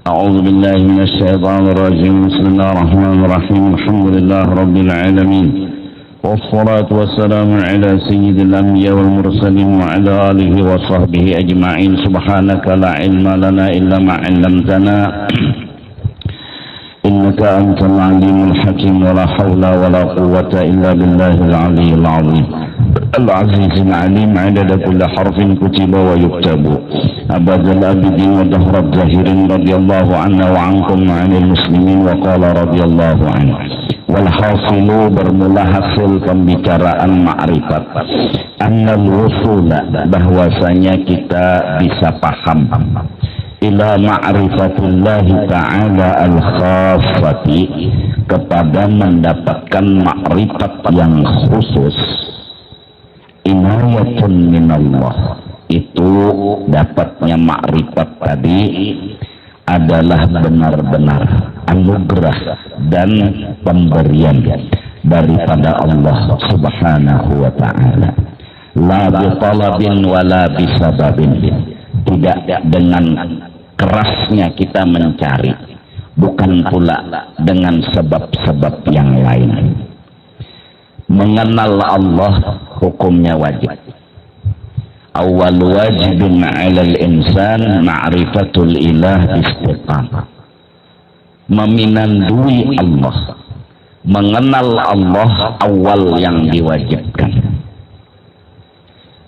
أعوذ بالله من الشيطان الرجيم. بسم الله الرحمن الرحيم. الحمد لله رب العالمين، والصلاة والسلام على سيد الأنبياء والمرسلين وعلى آله وصحبه أجمعين. سبحانك لا علم لنا إلا ما علمتنا إنك أنت العليم الحكيم. ولا حول ولا قوة إلا بالله العلي العظيم العزيز العليم. عدد كل حرف كتب ويكتب أبد الآبدين ودهر الداهرين. رضي الله عنا وعنكم وعن المسلمين. وقال رضي الله عنه. Walhasilu, bermula hasil pembicaraan ma'rifat, annal wusula, bahwasanya kita bisa paham ila ma'rifatillahi ta'ala al-khassati, kepada mendapatkan ma'rifat yang khusus, inayatun minallah. Itu dapatnya ma'rifat tadi adalah benar-benar anugerah dan pemberian daripada Allah Subhanahu wa ta'ala. La bitalabin wala bisababin, tidak dengan kerasnya kita mencari, bukan pula dengan sebab-sebab yang lain. Mengenal Allah hukumnya wajib. Awal wajibin 'alal insan ma'rifatul ilah istiqamah. Meminandui Allah, mengenal Allah awal yang diwajibkan.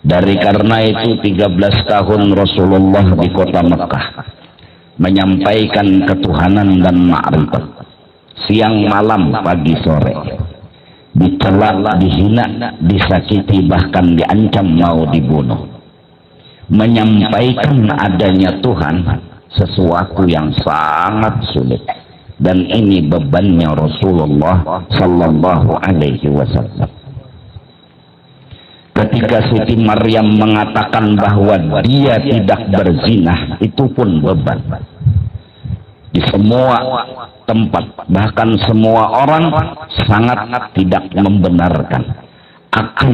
Dari karena itu 13 tahun Rasulullah di kota Mekah menyampaikan ketuhanan dan ma'rifat, siang malam pagi sore, dicela, dihina, disakiti, bahkan diancam mau dibunuh. Menyampaikan adanya Tuhan sesuatu yang sangat sulit, dan ini bebannya Rasulullah sallallahu alaihi wasallam. Ketika Siti Maryam mengatakan bahwa dia tidak berzina, itu pun beban. Di semua tempat, bahkan semua orang sangat tidak membenarkan akan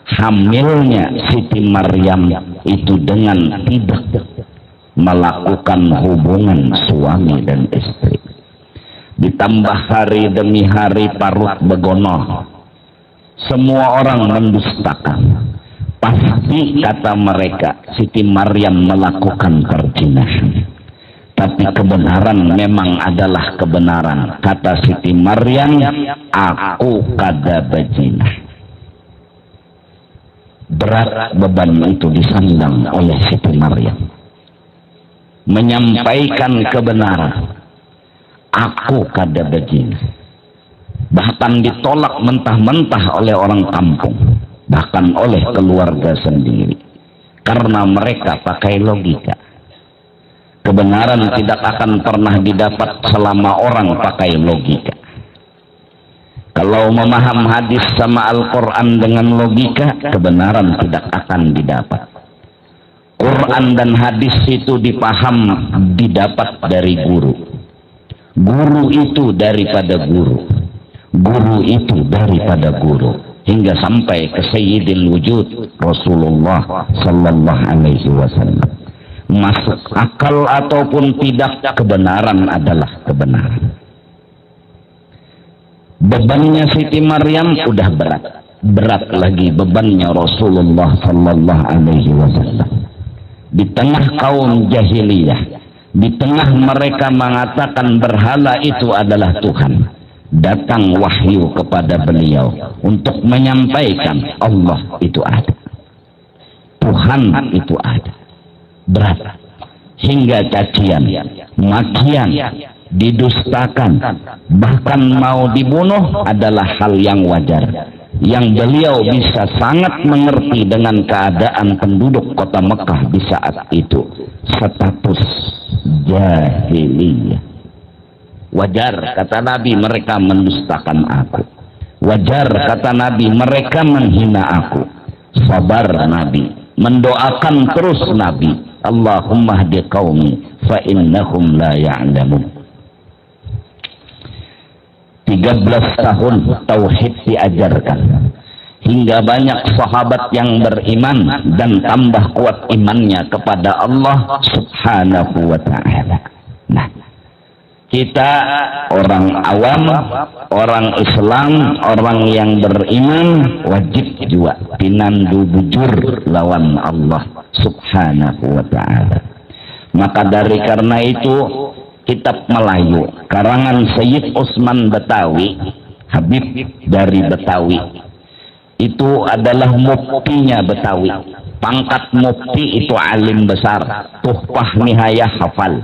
hamilnya Siti Maryam itu dengan tidak melakukan hubungan suami dan istri. Ditambah hari demi hari parut begono, semua orang mendustakan. Pasti kata mereka Siti Maryam melakukan perzinahan. Tapi kebenaran memang adalah kebenaran. Kata Siti Maryam, aku kada berzina. Berat beban itu disandang oleh Siti Maryam, menyampaikan kebenaran. Aku kada berzina. Bahkan ditolak mentah-mentah oleh orang kampung, bahkan oleh keluarga sendiri, karena mereka pakai logika. Kebenaran tidak akan pernah didapat selama orang pakai logika. Kalau memaham hadis sama Al-Quran dengan logika, kebenaran tidak akan didapat. Quran dan hadis itu dipaham, didapat dari guru. Guru itu daripada guru. Guru itu daripada guru. Hingga sampai ke Sayyidil Wujud Rasulullah sallallahu alaihi wasallam. Masuk akal ataupun tidak, kebenaran adalah kebenaran. Bebannya Siti Maryam udah berat. Berat lagi bebannya Rasulullah sallallahu alaihi wasallam. Di tengah kaum jahiliyah, di tengah mereka mengatakan berhala itu adalah Tuhan, datang wahyu kepada beliau untuk menyampaikan Allah itu ada, Tuhan itu ada. Berat hingga cacian, makian, didustakan, bahkan mau dibunuh adalah hal yang wajar, yang beliau bisa sangat mengerti dengan keadaan penduduk kota Mekah di saat itu. Status jahiliyah. Wajar kata Nabi mereka mendustakan aku. Wajar kata Nabi mereka menghina aku. Sabar Nabi, mendoakan terus Nabi, Allahumma hdi qaumi fa innahum la ya'lamun. 13 tahun tauhid diajarkan, hingga banyak sahabat yang beriman dan tambah kuat imannya kepada Allah Subhanahu wa ta'ala. Nah, Kita orang awam, orang Islam, orang yang beriman wajib juga pinandu bujur lawan Allah subhanahu wa ta'ala. Maka dari karena itu kitab Melayu karangan Sayyid Usman Betawi, Habib dari Betawi, itu adalah muftinya Betawi. Pangkat mufti itu alim besar, tuhfah nihayah hafal,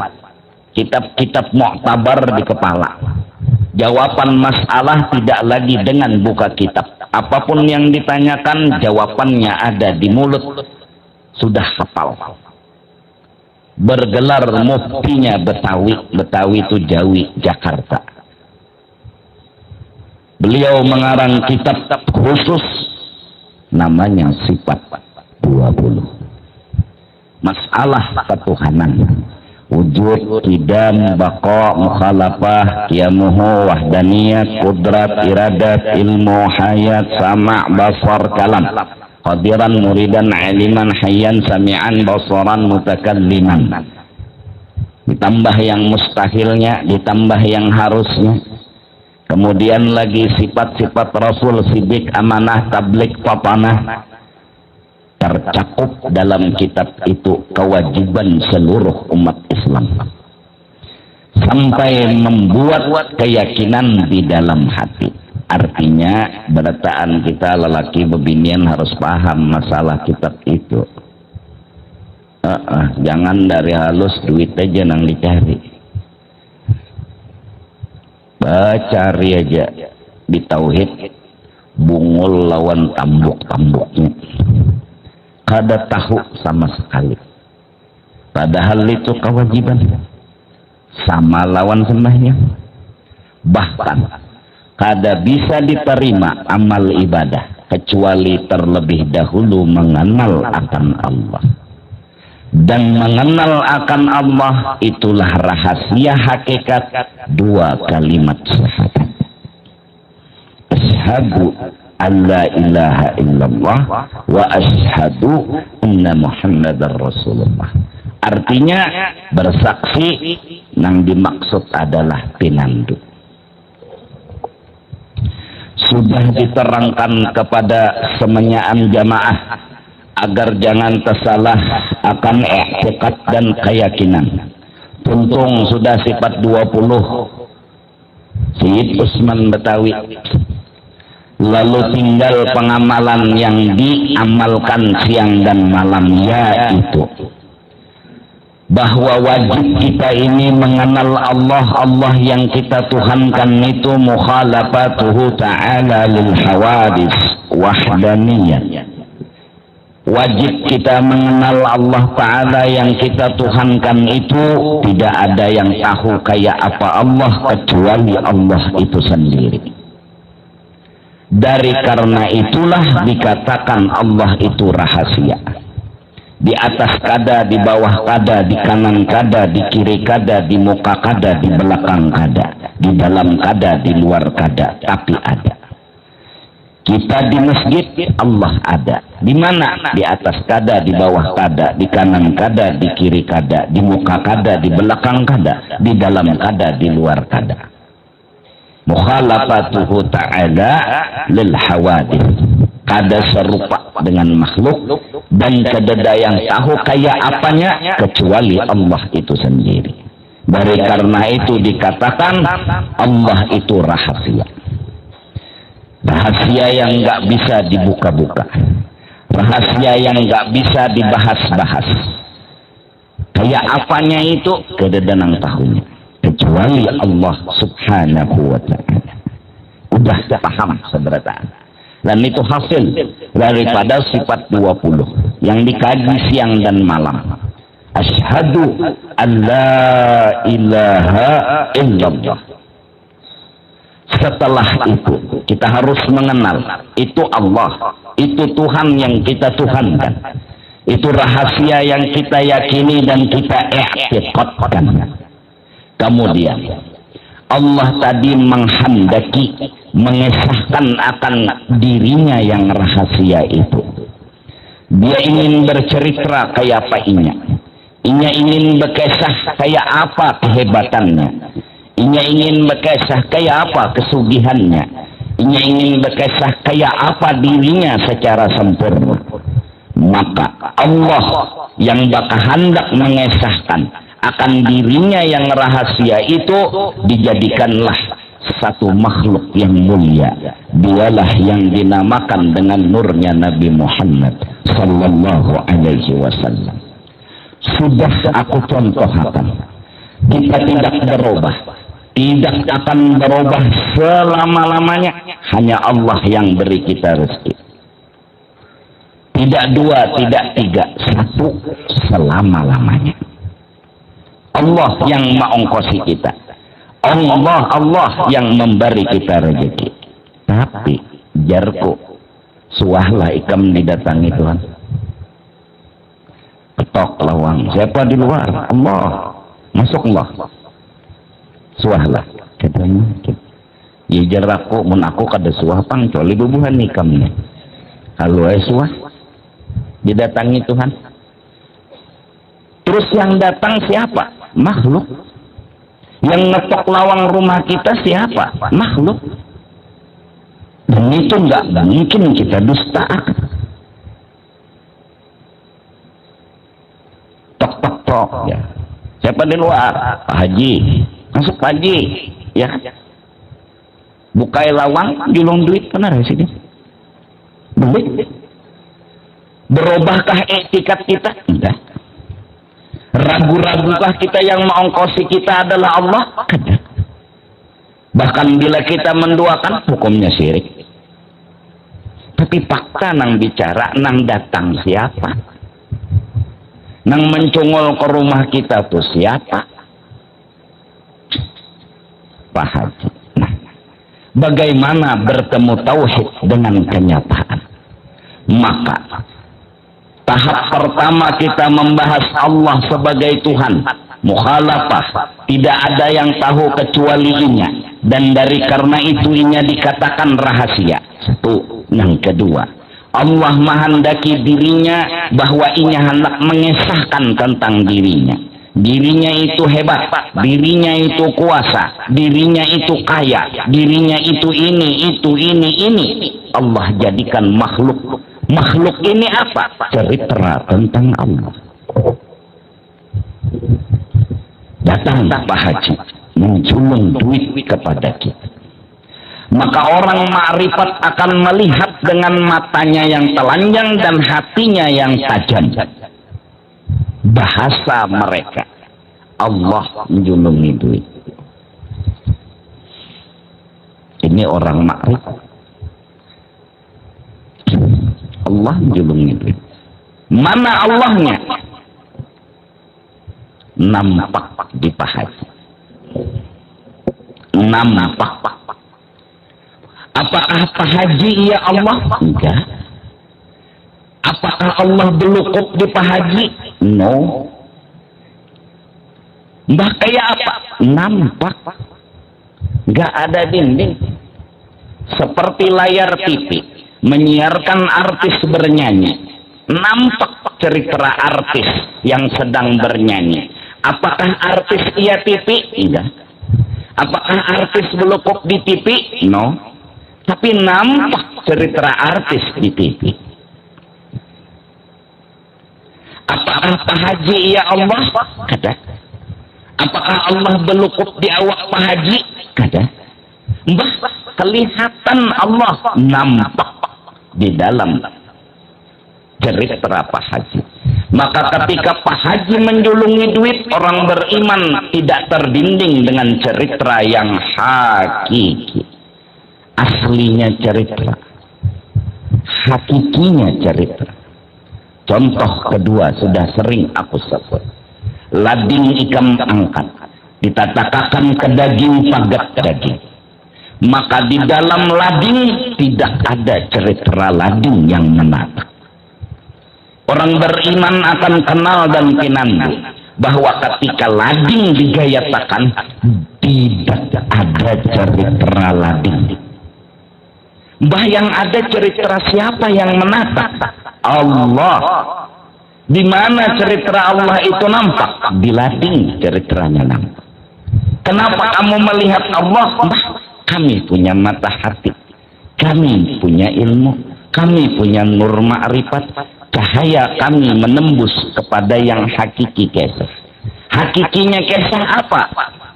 kitab-kitab muktabar di kepala. Jawaban masalah tidak lagi dengan buka kitab, apapun yang ditanyakan jawabannya ada di mulut, sudah hafal. Bergelar muftinya Betawi, Betawi itu Jawi, Jakarta. Beliau mengarang kitab khusus namanya Sifat 20. Masalah ketuhanan, wujud, qidam, baqa, mukhalafah, qiyamuhu, wahdaniyat, qudrat, iradat, ilmu, hayat, sama', basar, kalam, qadiran, muridan, aliman, hayyan, sami'an, basaran, mutakalliman. Ditambah yang mustahilnya, ditambah yang harusnya. Kemudian lagi sifat-sifat Rasul, sidik, amanah, tablik, papanah. Tercakup dalam kitab itu kewajiban seluruh umat Islam. Sampai membuat keyakinan di dalam hati. Artinya berataan kita lelaki bebinian harus paham masalah kitab itu. Jangan dari halus duit aja nang dicari. Cari aja di tauhid bungul lawan tambuk-tambuknya. Kada tahu sama sekali. Padahal itu kewajiban. Sama lawan sembahnya. Bahkan kada bisa diterima amal ibadah kecuali terlebih dahulu mengenal akan Allah. Dan mengenal akan Allah itulah rahasia hakikat dua kalimat syahadat. Asyhadu an la ilaha illallah wa asyhadu anna Muhammadar Rasulullah. Artinya bersaksi yang dimaksud adalah pinandu. Sudah diterangkan kepada semenyaan jamaah agar jangan tersalah akan i'tiqad dan keyakinan. Tuntung sudah sifat 20 Sayyid Usman Betawi. Lalu tinggal pengamalan yang diamalkan siang dan malam, yaitu bahwa wajib kita ini mengenal Allah. Allah yang kita tuhankan itu mukhalafatuhu ta'ala lil hawadis wahdaniyah. Wajib kita mengenal Allah Ta'ala yang kita tuhankan itu tidak ada yang tahu kayak apa Allah kecuali Allah itu sendiri. Dari karena itulah dikatakan Allah itu rahasia. Di atas kada, di bawah kada, di kanan kada, di kiri kada, di muka kada, di belakang kada, di dalam kada, di luar kada, tapi ada. Kita di masjid, Allah ada. Di mana? Di atas kada, di bawah kada, di kanan kada, di kiri kada, di muka kada, di belakang kada, di dalam kada, di luar kada. Mukhalafatuhu ta'ala lil hawadith. Kada serupa dengan makhluk dan kada yang tahu kayak apanya kecuali Allah itu sendiri. Dari karena itu dikatakan Allah itu rahasia. Rahasia yang nggak bisa dibuka-buka, rahasia yang nggak bisa dibahas-bahas. Kayak apanya itu kededanang tahunya, kecuali Allah subhanahu wa ta'ala. Udah paham seberataan. Dan itu hasil daripada sifat 20 yang dikaji siang dan malam. Asyhadu an la ilaha illallah. Setelah itu kita harus mengenal itu Allah, itu Tuhan yang kita tuhankan, itu rahasia yang kita yakini dan kita i'tiqadkan. Kemudian Allah tadi menghendaki mengesahkan akan dirinya yang rahasia itu. Dia ingin bercerita kayak apa inya ingin berkisah kayak apa kehebatannya. Inya ingin berkisah kayak apa kesugihannya, inya ingin berkisah kayak apa dirinya secara sempurna. Maka Allah yang bakal hendak mengesahkan akan dirinya yang rahasia itu dijadikanlah satu makhluk yang mulia. Dialah yang dinamakan dengan nurnya Nabi Muhammad sallallahu alaihi wasallam. Sudah aku contohkan, kita tidak berubah, tidak akan berubah selama-lamanya. Hanya Allah yang beri kita rezeki. Tidak dua, tidak tiga, satu selama-lamanya. Allah yang mengongkosi kita. Allah yang memberi kita rezeki. Tapi jarku suahlah ikam didatangi Tuhan. Ketok lawang. Siapa di luar? Allah. Masuklah. Suahlah. Katanya. Ya jaraku mun aku kada suah pang coli bubuhan ikamnya. Kalau suah didatangi Tuhan. Terus yang datang siapa? Makhluk. Yang ngetok lawang rumah kita siapa? Makhluk. Dan itu nggak mungkin kita dustakan. Tok ya. Siapa di luar? Pak Haji. Masuk Pak Haji. Ya. Bukai lawang, julung duit benar ya sini. Beli. Berubahkah etikat kita? Enggak. Ragu-ragukah kita yang mengongkosi kita adalah Allah? Tidak. Bahkan bila kita menduakan, hukumnya syirik. Tapi fakta nang bicara, nang datang siapa? Nang mencungul ke rumah kita tuh siapa? Pak Haji. Nah, bagaimana bertemu tauhid dengan kenyataan? Maka tahap pertama kita membahas Allah sebagai Tuhan. Mukhalafah, tidak ada yang tahu kecuali Inya, dan dari karena itu Inya dikatakan rahasia. Satu. Yang kedua, Allah menghendaki dirinya bahwa Inya hendak mengesahkan tentang dirinya. Dirinya itu hebat, dirinya itu kuasa, dirinya itu kaya, dirinya itu ini. Allah jadikan makhluk. Makhluk ini apa? Cerita tentang Allah. Datang Pak Haji menculung duit kepada kita. Maka orang ma'rifat akan melihat dengan matanya yang telanjang dan hatinya yang tajam. Bahasa mereka, Allah menjulungi duit. Ini orang ma'rifat. Allah menjulungi duit. Mana Allahnya? Nampak di Pak Haji. Nampak. Apakah Pak Haji ya Allah? Enggak. Apakah Allah berlukuk di Pak Haji? No. Mbah kayak apa? Nampak. Enggak ada dinding. Seperti layar TV menyiarkan artis bernyanyi. Nampak cerita artis yang sedang bernyanyi. Apakah artis iya TV? Enggak. Apakah artis berlukuk di TV? No. Tapi nampak cerita artis di TV. Apakah Pak Haji ya Allah? Kada. Apakah Allah berlukuk di awak Pak Haji? Kada. Mbah, kelihatan Allah nampak di dalam cerita Pak Haji. Maka ketika Pak Haji menjulungi duit, orang beriman tidak terdinding dengan cerita yang hakiki. Aslinya cerita, hakikinya cerita. Contoh kedua sudah sering aku sebut. Lading ikam angkat, ditatakan ke daging pagat daging. Maka di dalam lading tidak ada cerita lading yang menata. Orang beriman akan kenal dan kinandu bahwa ketika lading digayatakan tidak ada cerita lading. Bah yang ada cerita siapa yang menata? Allah. Di mana cerita Allah itu nampak? Di lading ceritanya nampak. Kenapa kamu melihat Allah? Nah, kami punya mata hati, kami punya ilmu, kami punya nur ma'rifat, cahaya kami menembus kepada yang hakiki kesah. Hakikinya kesah apa?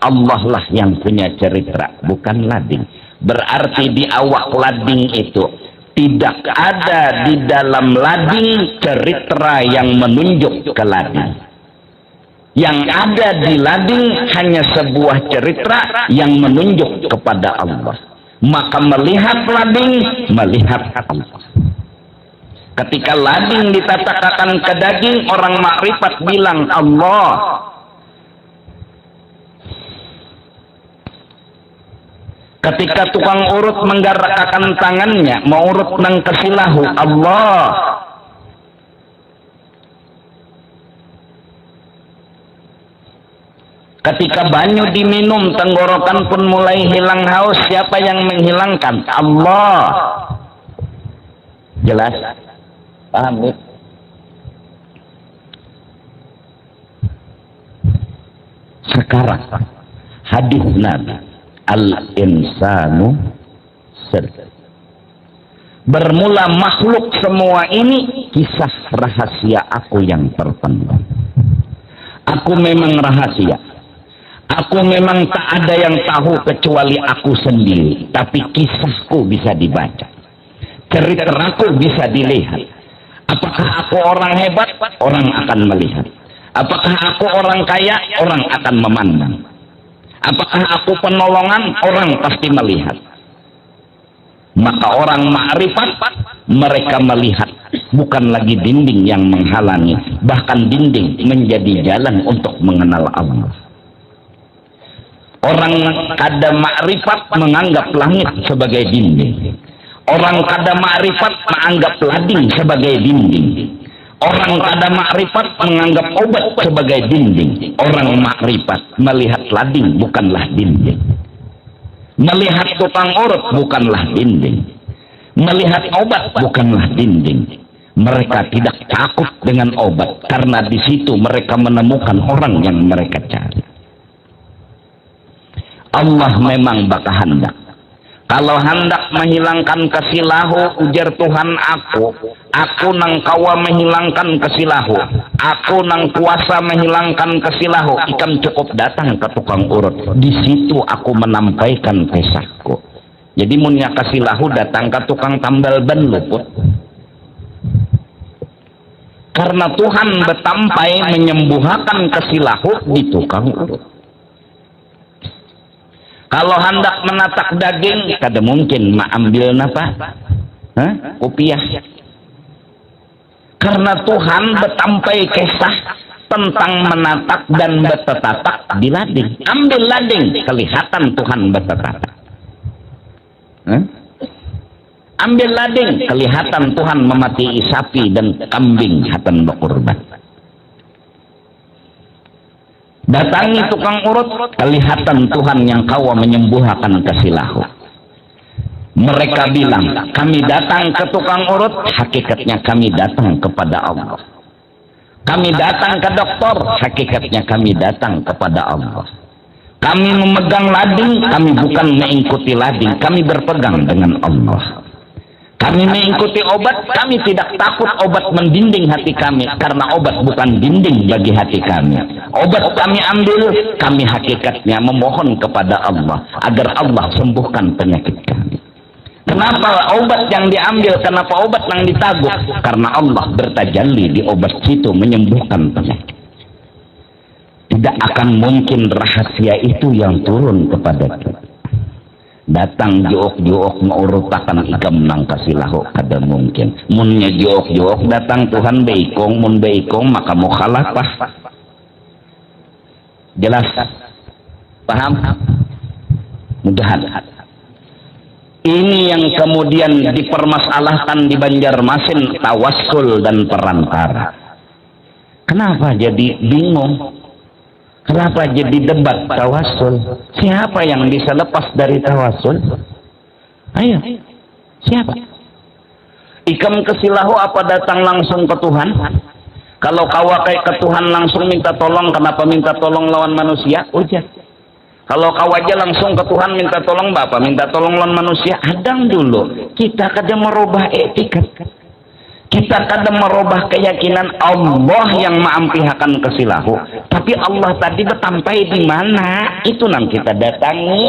Allah lah yang punya cerita, bukan lading. Berarti di awak lading itu tidak ada di dalam lading cerita yang menunjuk ke lading. Yang ada di lading hanya sebuah cerita yang menunjuk kepada Allah. Maka melihat lading, melihat Allah. Ketika lading ditatakan ke daging, orang makrifat bilang Allah. Ketika tukang urut menggerakkan tangannya, mau urut nang kesilahu, Allah. Ketika banyu diminum, tenggorokan pun mulai hilang haus. Siapa yang menghilangkan? Allah. Jelas? Paham? Sekarang hadis Nabi, al-insanu sirr. Bermula makhluk semua ini kisah rahasia aku yang terpendam. Aku memang rahasia. Aku memang tak ada yang tahu kecuali aku sendiri. Tapi kisahku bisa dibaca. Ceritaku bisa dilihat. Apakah aku orang hebat? Orang akan melihat. Apakah aku orang kaya? Orang akan memandang. Apakah aku penolongan? Orang pasti melihat. Maka orang ma'rifat, mereka melihat. Bukan lagi dinding yang menghalangi. Bahkan dinding menjadi jalan untuk mengenal Allah. Orang kada ma'rifat menganggap langit sebagai dinding. Orang kada ma'rifat menganggap lading sebagai dinding. Orang kada ma'rifat menganggap obat sebagai dinding. Orang ma'rifat melihat lading bukanlah dinding. Melihat tukang urut bukanlah dinding. Melihat obat bukanlah dinding. Mereka tidak takut dengan obat karena di situ mereka menemukan orang yang mereka cari. Allah memang baka hendak. Kalau hendak menghilangkan kesilahu, ujar Tuhan aku nang kawa menghilangkan kesilahu, aku nang kuasa menghilangkan kesilahu. Ikam cukup datang ke tukang urut, di situ aku menampaikan kisahku. Jadi munya kesilahu datang ke tukang tambal ban luput. Karena Tuhan betampai menyembuhkan kesilahu di tukang urut. Kalau hendak menatak daging, kada mungkin ambil napa? Kopiah. Karena Tuhan betampai kisah tentang menatak dan betetatak di lading. Ambil lading, kelihatan Tuhan betetatak. Ambil lading, kelihatan Tuhan memati sapi dan kambing hatan berkurban. Datangi tukang urut, kelihatan Tuhan yang kawa menyembuhkan kesilahu. Mereka bilang, kami datang ke tukang urut, hakikatnya kami datang kepada Allah. Kami datang ke dokter, hakikatnya kami datang kepada Allah. Kami memegang lading, kami bukan mengikuti lading, kami berpegang dengan Allah. Kami mengikuti obat, kami tidak takut obat mendinding hati kami, karena obat bukan dinding bagi hati kami. Obat kami ambil, kami hakikatnya memohon kepada Allah agar Allah sembuhkan penyakit kami. Kenapa obat yang diambil? Kenapa obat yang ditaguk? Karena Allah bertajalli di obat itu menyembuhkan penyakit. Tidak akan mungkin rahasia itu yang turun kepada kita. Datang jook-jook ngurutakan ikam nang kasilahu, kada mungkin. Munnya jook-jook datang Tuhan beikong, mun beikong maka mukhalafah. Jelas? Paham? Mudahan. Ini yang kemudian dipermasalahkan di Banjarmasin, tawassul dan perantara. Kenapa jadi bingung? Kenapa jadi debat tawassul? Siapa yang bisa lepas dari tawassul? Ayo, siapa? Ikam kesilahu apa datang langsung ke Tuhan? Kalau kawakai ke Tuhan langsung minta tolong, kenapa minta tolong lawan manusia? Ujar. Kalau kau aja langsung ke Tuhan minta tolong Bapak, minta tolong lawan manusia, adang dulu. Kita kadang merubah etikat. Kita kadang merubah keyakinan Allah yang maampihkan kesilahu. Tapi Allah tadi bertampai di mana? Itu nang kita datangi.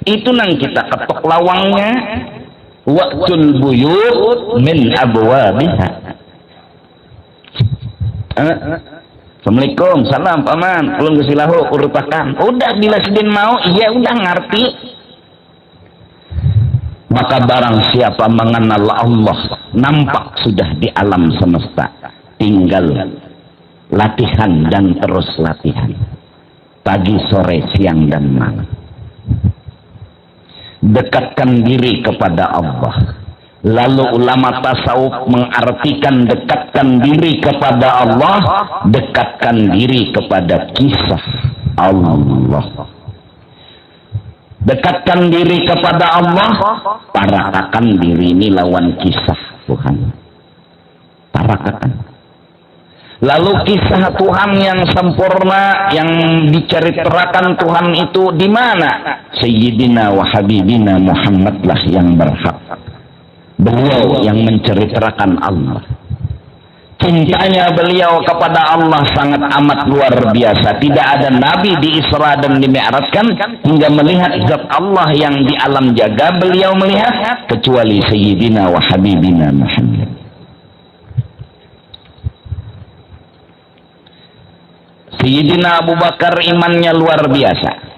Itu nang kita ketok lawangnya. Wa'tul buyut min abwabiha. Assalamualaikum, salam paman, ulun kesilahu urupakan. Udah bila sidin mau, iya udah ngerti. Maka barang siapa mengenal Allah, nampak sudah di alam semesta, tinggal latihan dan terus latihan, pagi, sore, siang dan malam. Dekatkan diri kepada Allah. Lalu ulama tasawuf mengartikan dekatkan diri kepada Allah, dekatkan diri kepada kisah Allah. Dekatkan diri kepada Allah, parakakan diri ini lawan kisah Tuhan. Parakakan. Lalu kisah Tuhan yang sempurna, yang diceritakan Tuhan itu di mana? Sayyidina wa Habibina Muhammadlah yang berhak. Beliau yang menceritakan Allah. Cintanya beliau kepada Allah sangat amat luar biasa. Tidak ada nabi di Isra dan di Mi'rajkan hingga melihat zat Allah yang di alam jaga beliau melihat, kecuali Sayyidina wa Habibina Muhammad. Sayyidina Abu Bakar imannya luar biasa.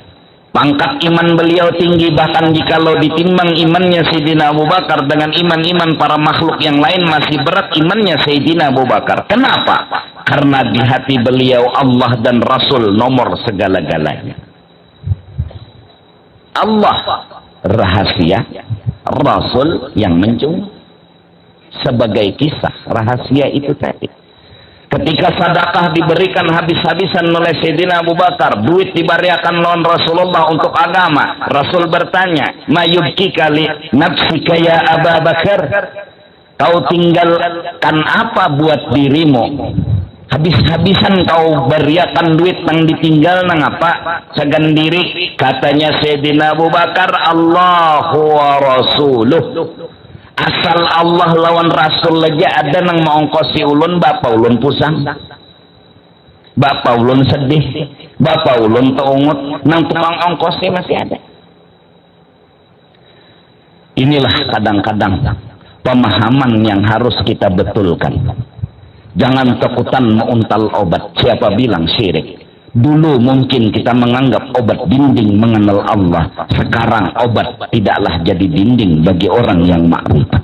Pangkat iman beliau tinggi, bahkan jikalau ditimbang imannya Sayyidina Abu Bakar dengan iman-iman para makhluk yang lain, masih berat imannya Sayyidina Abu Bakar. Kenapa? Karena di hati beliau Allah dan Rasul nomor segala-galanya. Allah rahasia, Rasul yang mencung. Sebagai kisah rahasia itu tadi. Ketika sedekah diberikan habis-habisan oleh Sayyidina Abu Bakar, duit diberikan lawan Rasulullah untuk agama. Rasul bertanya, "Ma yubkika li nafsika ya Abu Bakar?" Kau tinggalkan apa buat dirimu? Habis-habisan kau beriakan duit nang ditinggal nang apa? Segan diri. Katanya Sayyidina Abu Bakar, Allahu wa Rasuluh. Asal Allah lawan Rasul aja ada nang maongkosi ulun, bapak ulun pusang, bapak ulun sedih, bapak ulun teungut, nang tukang ongkosi masih ada. Inilah kadang-kadang pemahaman yang harus kita betulkan. Jangan takutan menguntal obat. Siapa bilang syirik? Dulu mungkin kita menganggap obat dinding mengenal Allah. Sekarang obat tidaklah jadi dinding bagi orang yang makrifat.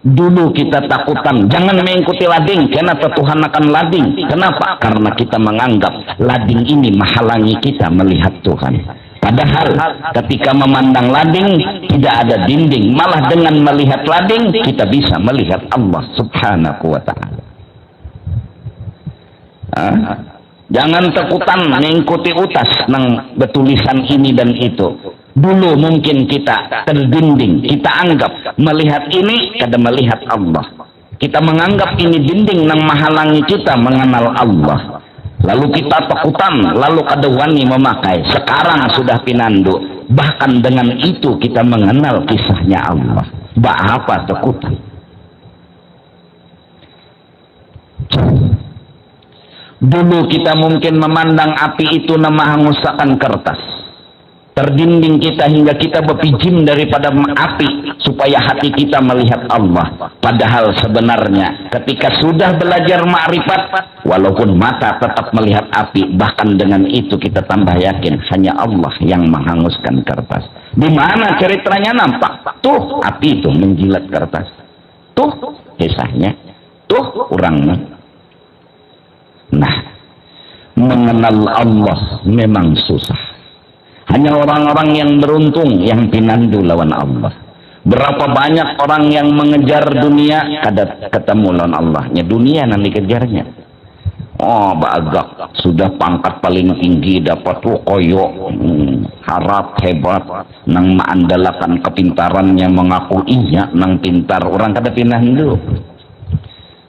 Dulu kita takutan, jangan mengikuti lading, karena Tuhan akan lading. Kenapa? Karena kita menganggap lading ini menghalangi kita melihat Tuhan. Padahal ketika memandang lading tidak ada dinding, malah dengan melihat lading kita bisa melihat Allah Subhanahu wa ta'ala. Jangan takutan mengikuti utas nang betulisan ini dan itu. Dulu mungkin kita terdinding, kita anggap melihat ini kada melihat Allah. Kita menganggap ini dinding nang menghalangi kita mengenal Allah. Lalu kita takutan, lalu kada wani memakai. Sekarang sudah pinandu. Bahkan dengan itu kita mengenal kisahnya Allah. Apa takutan? Dulu kita mungkin memandang api itu nama hangusakan kertas. Terdinding kita hingga kita berpijim daripada api supaya hati kita melihat Allah. Padahal sebenarnya ketika sudah belajar makrifat, walaupun mata tetap melihat api, bahkan dengan itu kita tambah yakin hanya Allah yang menghanguskan kertas. Di mana ceritanya nampak? Tuh api itu menjilat kertas. Tuh kisahnya. Tuh orangnya. Nah, mengenal Allah memang susah. Hanya orang-orang yang beruntung yang pinandu lawan Allah. Berapa banyak orang yang mengejar dunia kada ketemu lawan Allahnya. Dunia nanti kejarnya. Oh, bagak sudah pangkat paling tinggi dapat koyo harap hebat nang maandalakan kepintarannya mengaku iya nang pintar orang kada pinandu.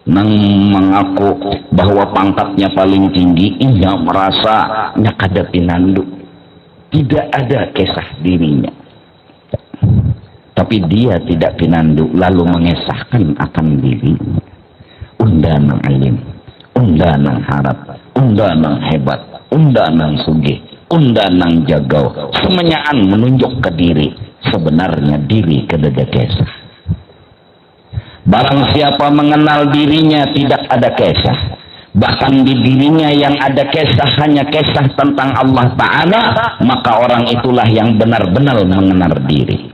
nang mengaku bahwa pangkatnya paling tinggi, ia merasa kada pinandu, tidak ada kisah dirinya. Tapi dia tidak pinandu, lalu mengesahkan akan diri. Unda nang alim, unda nang harap, unda nang hebat, unda nang sugih, unda nang jagau. Semenyaan menunjuk ke diri, sebenarnya diri kedada kesah. Barang siapa mengenal dirinya tidak ada kesah, bahkan di dirinya yang ada kesah hanya kesah tentang Allah Ta'ala, maka orang itulah yang benar-benar mengenal diri.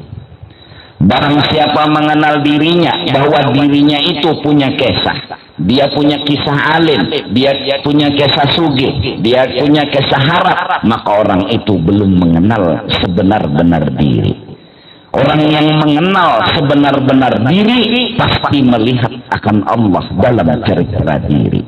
Barang siapa mengenal dirinya bahwa dirinya itu punya kisah, dia punya kisah alim, dia punya kisah sugih, dia punya kisah harap, maka orang itu belum mengenal sebenar-benar diri. Orang yang mengenal sebenar-benar diri pasti melihat akan Allah dalam cerita diri.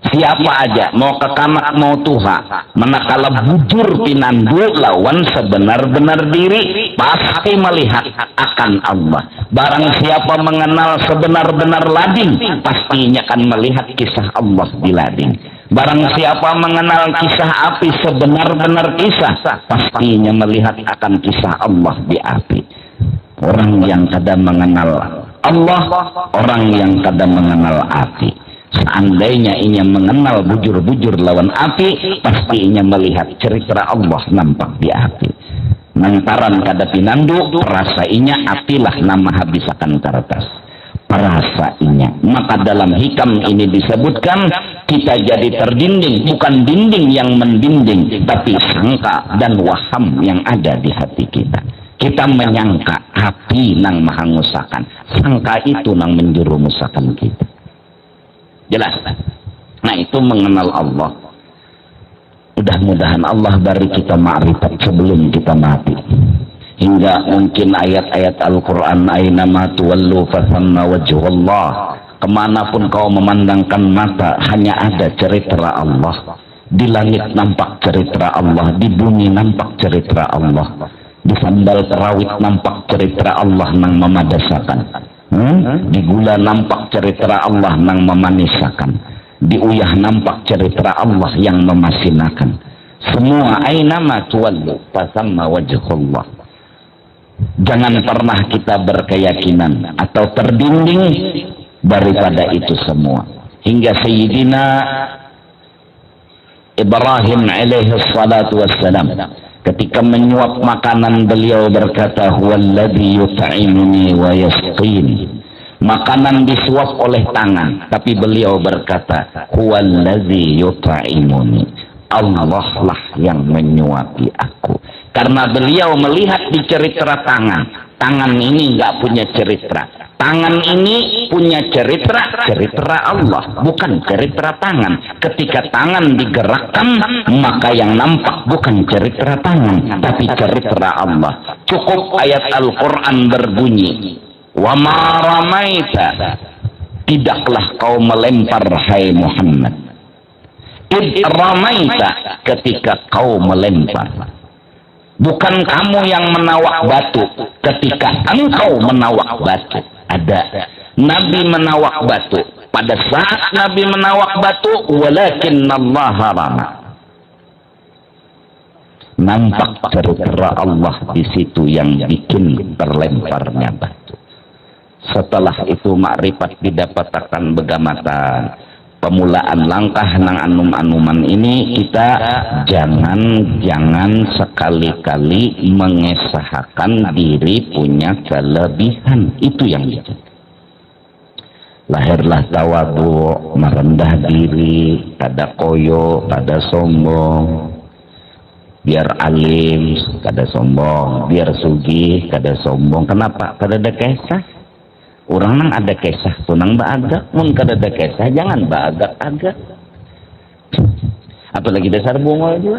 Siapa aja, mau kekamak mau tuha, manakala bujur pinandu lawan sebenar-benar diri, pasti melihat akan Allah. Barang siapa mengenal sebenar-benar lading, pastinya akan melihat kisah Allah di lading. Barang siapa mengenal kisah api sebenar-benar kisah, pastinya melihat akan kisah Allah di api. Orang yang kada mengenal Allah, orang yang kada mengenal api. Seandainya inya mengenal bujur-bujur lawan api, pasti inya melihat cerita Allah nampak di api. Lantaran kada pinandu, perasa inya apilah nama habisakan kertas. Perasa inya. Maka dalam hikam ini disebutkan, kita jadi terdinding, bukan dinding yang mendinding, tapi sangka dan waham yang ada di hati kita. Kita menyangka api nang mahangusakan, sangka itu nang menjurumusakan kita. Jelas. Nah, itu mengenal Allah. Mudah-mudahan Allah beri kita ma'rifat sebelum kita mati. Hingga mungkin ayat-ayat Al-Quran, Aynama tuwallu fathamma wajhullah. Kemanapun kau memandangkan mata, hanya ada cerita Allah. Di langit nampak cerita Allah, di bumi nampak cerita Allah, di sandal terawit nampak cerita Allah nang memadasakan. Di gula nampak cerita Allah nang memanisakan, di uyah nampak cerita Allah yang memasinakan. Semua aynama tuwallu fasamma wajhullah. Jangan pernah kita berkeyakinan atau terdinding daripada itu semua. Hingga Sayyidina Ibrahim alaihi salatu wassalam ketika menyuap makanan, beliau berkata, huwallazi yut'imuni wa yasqini. Makanan disuap oleh tangan, tapi beliau berkata, huwallazi yut'imuni. Allah lah yang menyuapi aku. Karena beliau melihat di cerita tangan. Tangan ini nggak punya cerita. Tangan ini punya cerita Allah, bukan cerita tangan. Ketika tangan digerakkan, maka yang nampak bukan cerita tangan, tapi cerita Allah. Cukup ayat Al-Quran berbunyi, wa ma ramaita, tidaklah kau melempar hai Muhammad, id ramaita, ketika kau melempar. Bukan kamu yang menawak batu ketika engkau menawak batu. Ada Nabi menawak batu. Pada saat Nabi menawak batu, walakinnallaha rama. Nampak cerita Allah di situ yang bikin terlemparnya batu. Setelah itu makrifat didapatkan begamatan. Pemulaan langkah nang anum-anuman ini, kita jangan sekali-kali mengesahkan diri punya kelebihan. Itu yang dijaga. Lahirlah tawadu, merendah diri, kada koyo, kada sombong. Biar alim, kada sombong. Biar sugih, kada sombong. Kenapa? Kada ada kisah. Orang nang ada kisah tunang baagak, mun kada ada kisah jangan baagak-agak. Apalagi dasar bunga juga.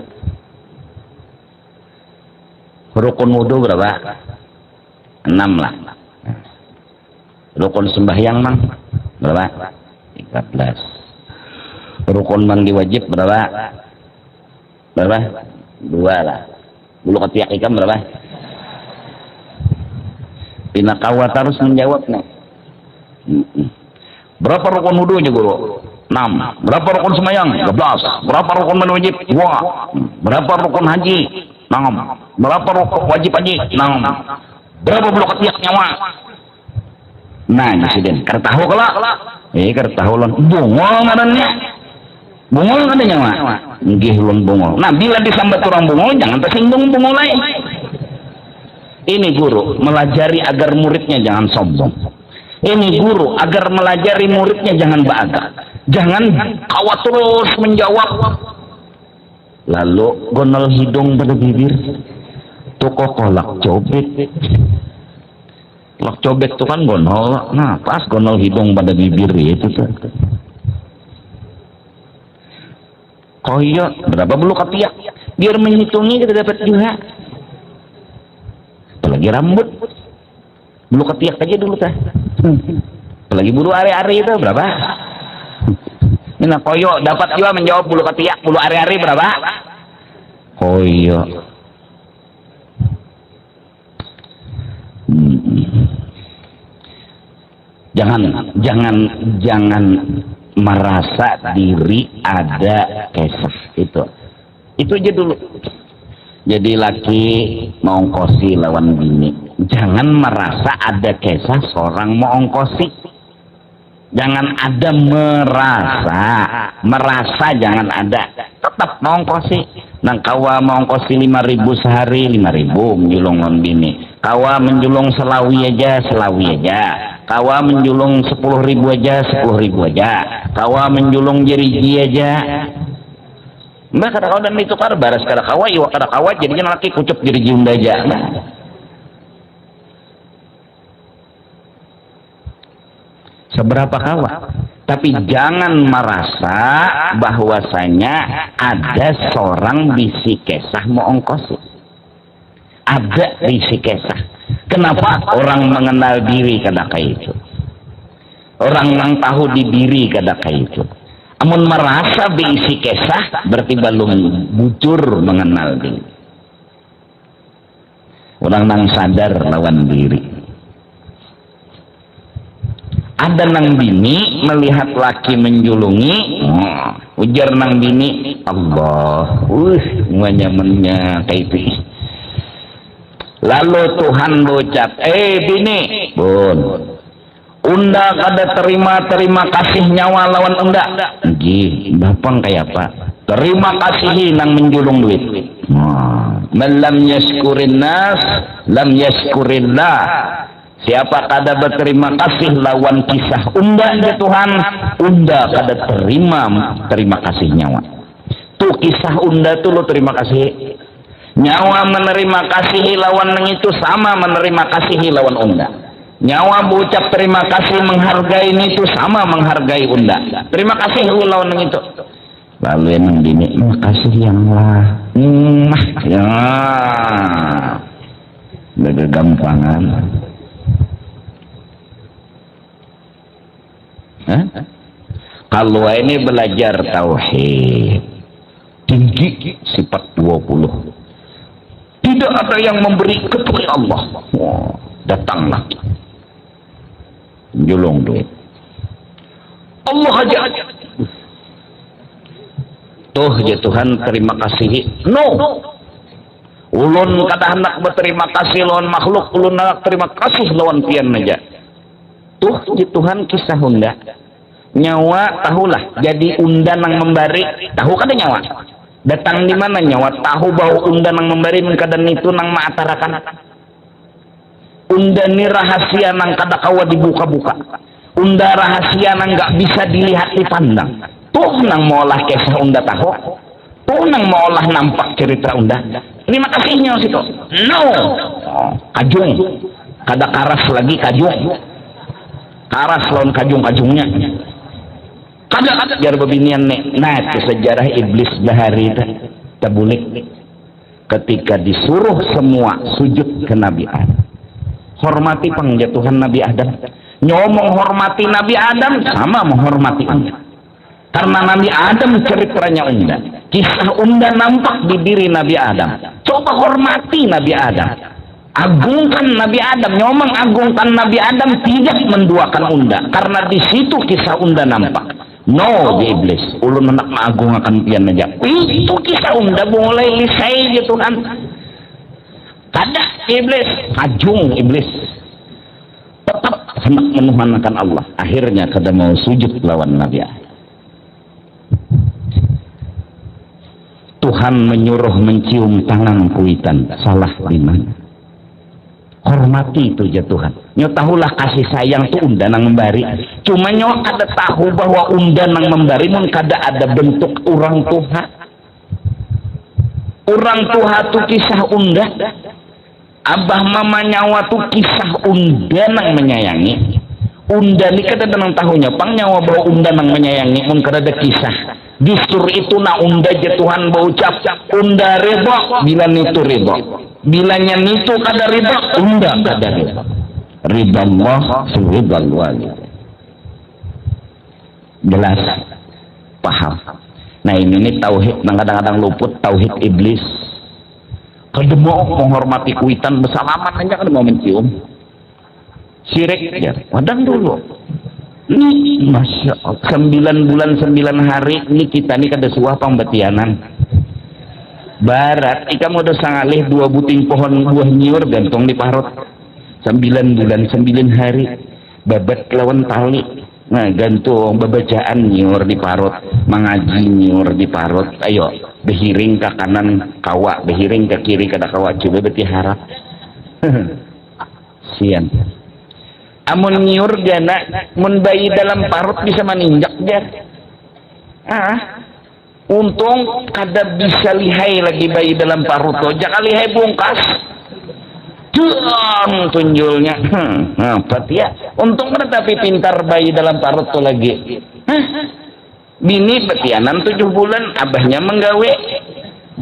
Rukun wudu berapa? 6 lah. Rukun sembahyang mang berapa? 13. Rukun mandi wajib berapa? Berapa? 2 lah. Bulu ketiak ikam berapa? Pinakawat harus menjawab nih. Berapa rukun wudunya guru? 6. Berapa rukun semayang? 12. Berapa rukun wajib? 2. Berapa rukun haji? 6. Berapa rukun wajib haji? 6. Berapa bulu ketiak nyawa? Nah, presiden. Keur tahu kala? Keur tahu lon. Bungol ngarannya. Bungol kan nyawa. Nggih lon bungol. Nah, bila disambat orang bungol jangan tersinggung bungol lain. Ini guru melajari agar muridnya jangan sombong. Ini guru agar melajari muridnya jangan beagak. Jangan kawat terus menjawab. Lalu gonol hidung pada bibir. Toko kolak cobek. Kolak cobek itu kan gonol. Nah pas gonol hidung pada bibir itu tuh. Koyok berapa bulu ketiak? Biar menghitungi kita dapat juga. Apalagi rambut. Bulu ketiak aja dulu tah. Apalagi bulu ari-ari itu berapa? Mina koyo dapat juga menjawab bulu ketiak, bulu ari-ari berapa? Koyo. Jangan merasa diri ada kesah itu aja dulu. Jadi laki mau ongkosi lawan bini, jangan merasa ada kisah seorang mau ongkosi. Jangan ada merasa jangan ada, tetap mau ongkosi. Nang kawa mau ongkosi 5.000 sehari, 5.000 menjulung lawan bini. Kawa menjulung selawi aja. Kawa menjulung 10.000 aja, 10.000 aja. Kawa menjulung jeriji aja. Mbak kada kau dan itu baras kada kawa iwa kada kawa jadinya laki kucup jadi jiunda aja. Seberapa kawa? Tapi jangan merasa bahwasanya ada seorang bisi kesah mau ongkosi. Ada bisi kesah. Kenapa orang mengenal diri kada kayak itu? Orang yang tahu di diri kada kayak itu. Amun merasa diisi kesah berarti belum bujur mengenal diri. Orang nang sadar lawan diri. Ada nang bini melihat laki menjulungi, ujar nang bini, Allah, nyamannya kayak itu. Lalu Tuhan ucap, bini, bun. Unda kada terima kasih nyawa lawan unda. Nggih, bapang kayak apa? Terima kasih nang menjulung duit. Lam yaskurin nas, lam yaskurillah. Siapa kada berterima kasih lawan kisah unda ya Tuhan, unda kada terima kasih nyawa. Tuh kisah unda tuh lo terima kasih. Nyawa menerima kasih lawan nang itu sama menerima kasih lawan unda. Nyawa berucap terima kasih menghargai itu sama menghargai unda. Terima kasih lawan yang itu. Lalu emang bini, makasih yang lah. Ya. Bergampangan. Kalau ini belajar tauhid tinggi sifat 20. Tidak ada yang memberi kecuali Allah. Datanglah. Julung duit Allah aja tuh ya Tuhan terima kasih ulun kada hendak berterima kasih lawan makhluk ulun nak terima kasih lawan pian aja tuh ya Tuhan kisah unda nyawa tahulah jadi unda nang memberi tahu kada nyawa datang di mana nyawa tahu bahwa unda nang memberi kada itu nang maatarakan unda ni rahasia nang kada kawa dibuka-buka. Unda rahasia nang gak bisa dilihat dipandang. Tuh nang maulah kisah unda tahu. Tuh nang maulah nampak cerita unda. Terima kasihnya situ. No. Kajung. Kada karas lagi kajung. Karas lawan kajung-kajungnya. Kada jar babinian nek. Nah, itu sejarah iblis bahari tabulik. Ketika disuruh semua sujud ke Nabi Adam. Hormati pengjatuhan Nabi Adam. Nyawa menghormati Nabi Adam sama menghormati unda. Karena Nabi Adam ceritanya unda. Kisah unda nampak di diri Nabi Adam. Coba hormati Nabi Adam. agungkan Nabi Adam, nyomang agungkan Nabi Adam, tidak menduakan unda, karena di situ kisah unda nampak. No, di iblis ulun nak mengagungakan pian aja, itu kisah unda mulai lisai gitu kan. Kada iblis, ajung iblis tetap hendak menuhankan Allah, akhirnya kada mau sujud lawan Nabi Adam. Tuhan menyuruh mencium tangan kuitan, salah di mana? Hormati itu ya Tuhan. Nyo tahulah kasih sayang tu unda nang membari. Cuma nyo kada tahu bahwa unda nang membari mun kada ada bentuk orang Tuhan. Orang Tuhan tu kisah unda. Abah mama nyawa tu kisah unda nang menyayangi. Unda ni kada nang tahunya pang nyawa bahwa unda nang menyayangi mun kada ada kisah. Distur itu na unda je Tuhan berucap, unda ridha bila nitu ridha. Bilanya nitu kada ridha, unda kada ridha. Ridha Allah suridhal walid. Jelas, paham. Nah ini tauhid, kadang-kadang luput tauhid iblis. Kada mau menghormati kuitan bersalaman aja, kada mau mencium. Syirik ya, padang dulu. Ini Masya Allah, 9 bulan 9 hari ini kita nih kada suah pambatianan barat ika mau dosa ngalih 2 buting pohon buah nyiur gantong di parot 9 bulan 9 hari babat lawan tali, nah gantung babacaan nyiur di parot, mengaji nyiur di parot, ayo behiring ke kanan kawa, behiring ke kiri kada kawa, coba beti harap sian. Amun nyiur gana, mun bayi dalam parut bisa meninjak dia. Untung kada bisa lihai lagi bayi dalam parut. Jangan lihai bungkas. Tuang tunjulnya. Apa ya? Untung tapi pintar bayi dalam parut tuh lagi. Bini betianan 7 bulan, abahnya menggawe.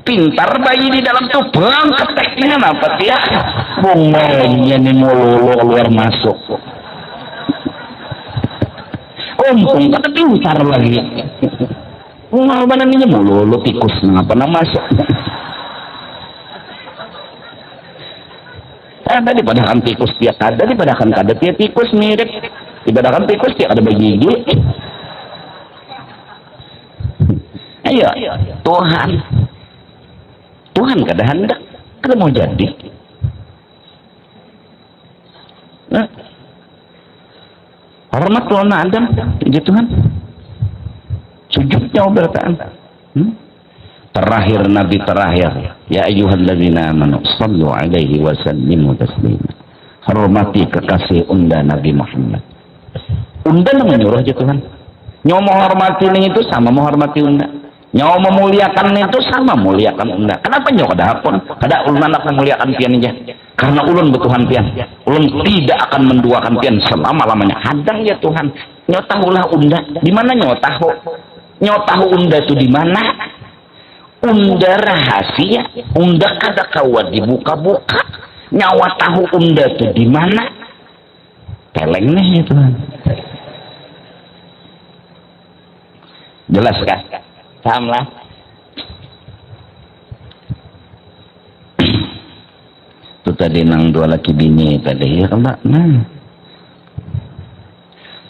Pintar bayi di dalam tuh bang keteknya apa ya? Bungolnya nih melulu keluar masuk. Untung kata pintar lagi. Mana nih melulu tikus ngapa nama masuk. Daripada kan tikus dia kada, daripada kan kada dia tikus mirip. Daripada kan tikus dia ada begigi. Ayo, Tuhan kada hendak, kada mau jadi. Hormat lawan Adam, ya Tuhan. Sujudnya berkaan. Terakhir Nabi terakhir, ya ayyuhalladzina amanu sallu alaihi wa sallimu taslima. Hormati kekasih unda Nabi Muhammad. Unda nang menyuruh aja Tuhan. Nyawa menghormati itu sama menghormati unda. Nyawa memuliakan itu sama muliakan unda. Kenapa nyawa kada hapon? Kada ulun anak memuliakan pian aja. Karena ulun betuhan pian. Ulun tidak akan menduakan pian selama-lamanya. Hadang ya Tuhan. Nyawa tahulah unda. Di mana nyawa tahu? Nyawa tahu unda itu di mana? Unda rahasia. Unda kada kawa dibuka-buka. Nyawa tahu unda itu di mana? Teleng nih ya Tuhan. Jelas kah? Paham lah. Itu tadi nang 2 laki bini tadi ya Mbak.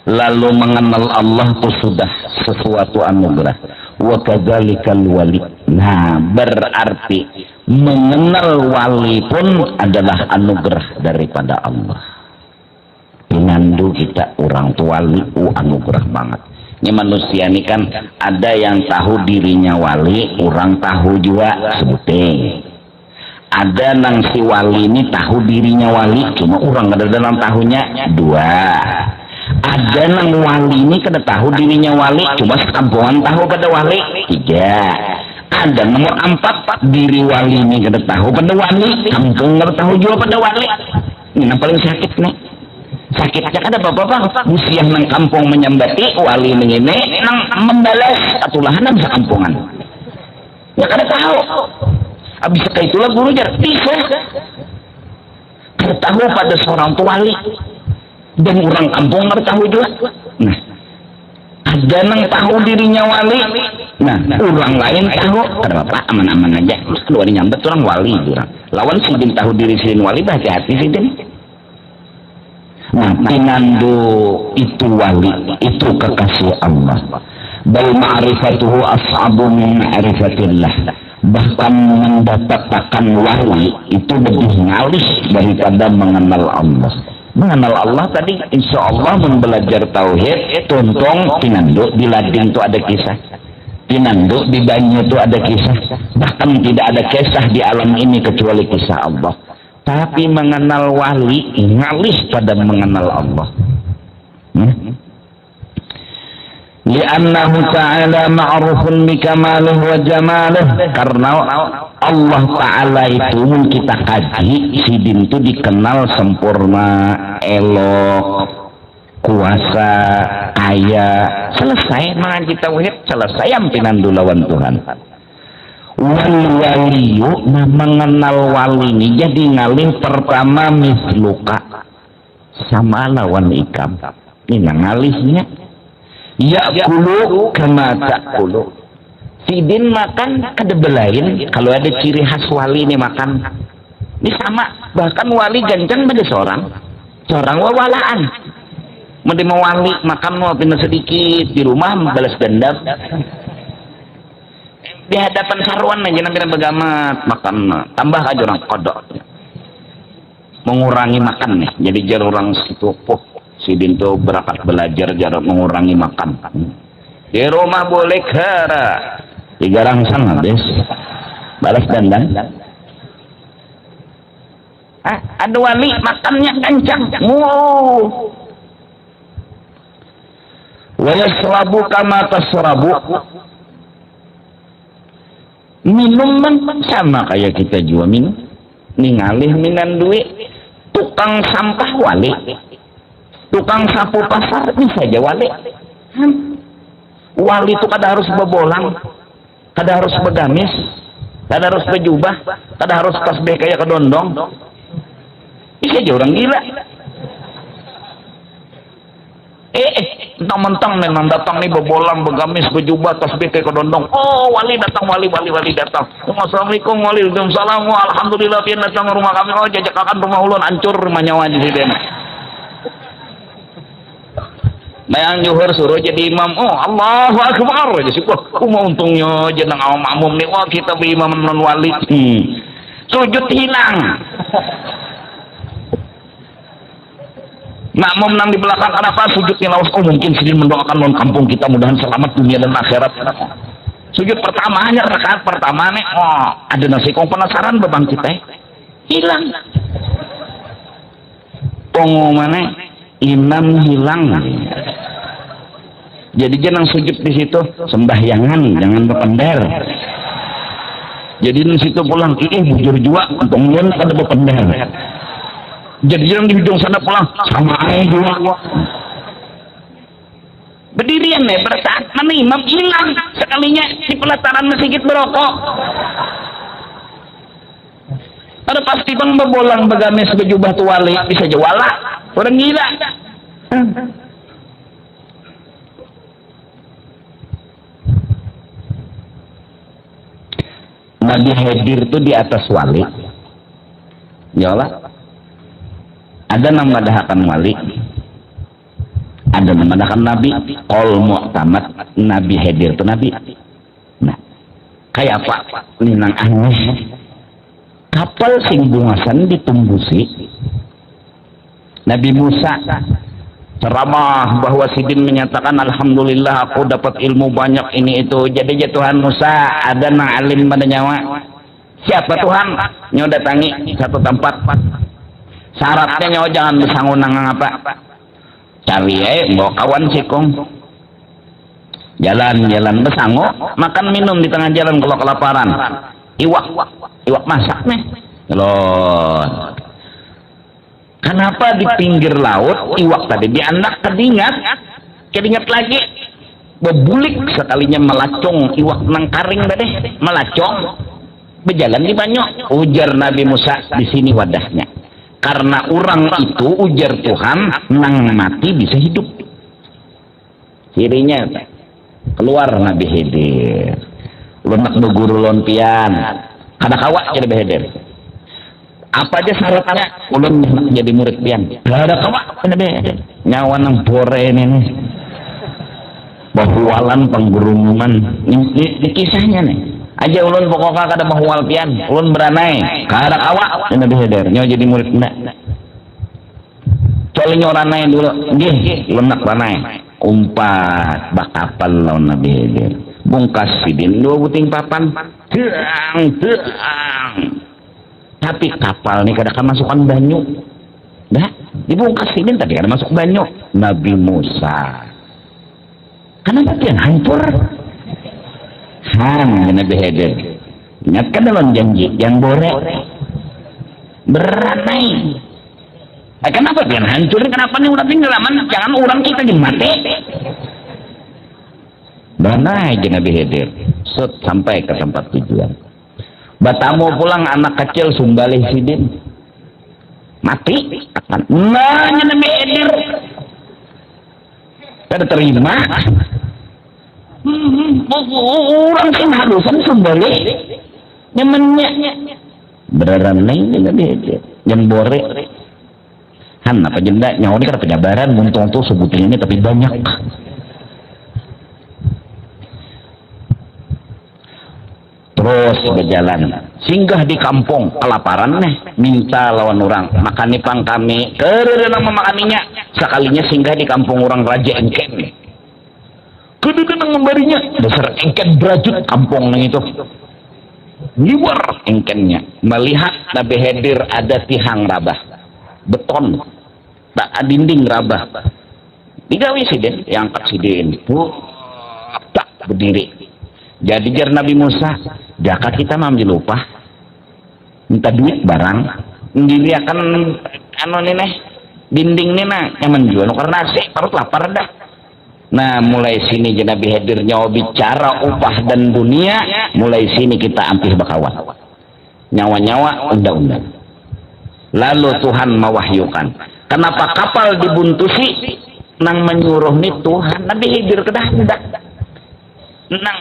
Lalu mengenal Allah itu sudah sesuatu anugerah. Wa kadzalikal wali. Nah, berarti mengenal wali pun adalah anugerah daripada Allah. Pinandu kita orang tua wali anugerah banget. Ini manusia ini kan ada yang tahu dirinya wali, orang tahu juga sebuting. Ada nang si wali ini tahu dirinya wali, cuma orang ada dalam tahunya 2. Ada nang wali ini kada tahu dirinya wali, cuma sekampungan tahu pada wali 3. Ada nomor 4 diri wali ini kada tahu pada wali, kampung kada tahu juga pada wali. Ini yang paling sakit nih. Sakitnya ada bapak-bapak musiah nang kampung menyambati wali ini nang membalas atulahan nang sekampungan ya kada tahu abis itulah guru jar bisa kada tahu pada seorang tu wali dan orang kampung kada tahu juga. Nah ada nang tahu dirinya wali Nah, orang lain tahu kenapa aman-aman aja. Lu ada nyambet orang wali orang. Lawan sidin tahu diri sidin wali hati-hati sidin. Nah, tinandu itu wali, itu kekasih Allah. Bal ma'rifatuhu as'abu min ma'rifatillah. Bahkan mendapatkan wali itu lebih ngalih daripada mengenal Allah. Mengenal Allah tadi insya Allah membelajar tauhid, tuntung tinandu di lading itu ada kisah. Tinandu di banyu itu ada kisah. Bahkan tidak ada kisah di alam ini kecuali kisah Allah. Tapi mengenal wali ngalih pada mengenal Allah. Li'annahu ta'ala ma'rufun bikamalih wa jamalih. Karena Allah Ta'ala itu kita kaji sidin itu dikenal sempurna, elok, kuasa, kaya. Selesai mengaji tauhid, selesai ampinan lawan Tuhan. Wali-waliyu nah mengenal wali ini jadi ngalih pertama misluka sama lawan ikam. Ini ngalihnya ya'kulu kama ta'kulu. Sidin makan kedebelain. Kalau ada ciri khas wali ini makan ini sama. Bahkan wali ganjang pada seorang wawalaan. Mending mau wali makan mau pindah sedikit di rumah balas dendam. Di hadapan sarwan aja nabi begamat makan tambah aja orang kodok. Mengurangi makan nih. Jadi jar orang situ sidin tuh berangkat belajar jarak mengurangi makan. Di rumah boleh kera 3 rangsang habis balas dandan. Ada wali makannya kencang. Wa yasrabu kama tasrabu. Minum sama kayak kita juga minum. Ningalih minan duit. Tukang sampah wali. Tukang sapu pasar bisa aja wali. Wali itu kada harus bebolang, kada harus begamis, kada harus bejubah, kada harus tasbih kayak kedondong. Bisa aja orang gila. Mentang-mentang memang datang nih bebolang, begamis, bejubah, tasbih kayak kedondong. Oh, wali datang, wali datang. Assalamualaikum, waalaikumsalam, alhamdulillah pian datang rumah kami. Oh, jajakan rumah ulun hancur rumah nyawa di sini. Bayang juhur suruh jadi imam. Oh, Allahu Akbar aja sih. Wah, mau untungnya jeneng awam makmum nih. Wah, kita be imam non wali. Sujud hilang. Makmum nang di belakang kenapa sujudnya lawas? Oh, mungkin sedih mendoakan non kampung kita mudahan selamat dunia dan akhirat. Sujud pertamanya rakaat pertama nih. Oh, ada nasi kong penasaran bebang kita. Hilang. Pengumumannya imam hilang. Jadi jangan sujud di situ sembahyangan, jangan berpender. Jadi di situ pulang, bujur jua, untung kada berpender. Jadi jangan di ujung sana pulang, sama aja jua. Berdirian nih, bersaat mana imam hilang sekalinya di pelataran masjid berokok. Ada pasti bang bebolang begamis bejubah tuwali bisa jawala orang gila. Nabi hadir itu di atas wali. Ya Allah. Ada nama dahakan wali. Ada nama dahakan nabi. Qol mu'tamad. Nabi hadir itu nabi. Nah, kayak apa? Ini nang aneh. Kapal sing bungasan ditumbusi. Nabi Musa ceramah bahwa sidin menyatakan alhamdulillah aku dapat ilmu banyak ini itu. Jadi Tuhan Musa ada nang alim pada nyawa. Siapa Tuhan? Nyo datangi satu tempat. Syaratnya nyo jangan besangun nang apa. Cari bawa kawan sikong. Jalan-jalan besangu, makan minum di tengah jalan kalau kelaparan. Iwak masak nih. Loh. Kenapa di pinggir laut iwak tadi dianak kedingat lagi bebulik sekalinya melacong iwak nang karing tadi melacong berjalan di banyu. Ujar Nabi Musa di sini wadahnya. Karena orang itu ujar Tuhan nang mati bisa hidup. Cirinya keluar Nabi Khidir. Lunak guru lon pian kada kawa jadi Khidir. Apa aja syaratnya ulun jadi murid pian? Kada kawa Nabi Khidir. Nyawa nang bore ini nih. Bahualan pengguruman di kisahnya nih. Aja ulun pokoknya kada bahual pian, ulun beranai, kada kawa Nabi Khidir. Nyawa jadi murid ndak. Coli nyoranai dulu, nggih, lunak ranai. Umpat bakapal lawan Nabi Khidir. Bungkas sidin dua buting papan, teang. Tapi kapal nih kada masukkan banyu. Dah, dibungkas sidin tadi kada masuk banyu. Nabi Musa. Kenapa pian hancur? Nabi Khidir. Ingatkan dalam janji yang bore beranai. Kenapa pian hancurin? Kenapa nih udah tinggal aman? Jangan orang kita yang mati. Beranai aja Nabi Khidir. Sampai ke tempat tujuan. Batamu pulang anak kecil sumbalih sidin. Mati. Nanya Nabi Khidir. Kada terima. Orang sih harusan sumbalih. Nyamannya. Beranai Nabi Khidir. Yang bore. Apa jenda nyawa ini kan penyabaran muntung tuh sebutin ini tapi banyak. Terus berjalan singgah di kampung kelaparan nih minta lawan orang makani pang kami kerana memakaninya sekalinya singgah di kampung orang raja engken nih kedudukan memberinya dasar engken berajut kampung nang itu liwar engkennya melihat Nabi Khidir ada tihang rabah beton tak dinding rabah digawi sidin yang angkat sidin tak berdiri jadi jar Nabi Musa jaka kita mampu lupa minta duit barang diliakan anu nih dinding nih nah yang menjual karena nasi perut lapar dah. Nah mulai sini Nabi Khidir nyawa bicara upah dan dunia mulai sini kita ampih bakawan nyawa-nyawa undang-undang. Lalu Tuhan mewahyukan kenapa kapal dibuntusi nang menyuruh nih Tuhan Nabi Khidir kedah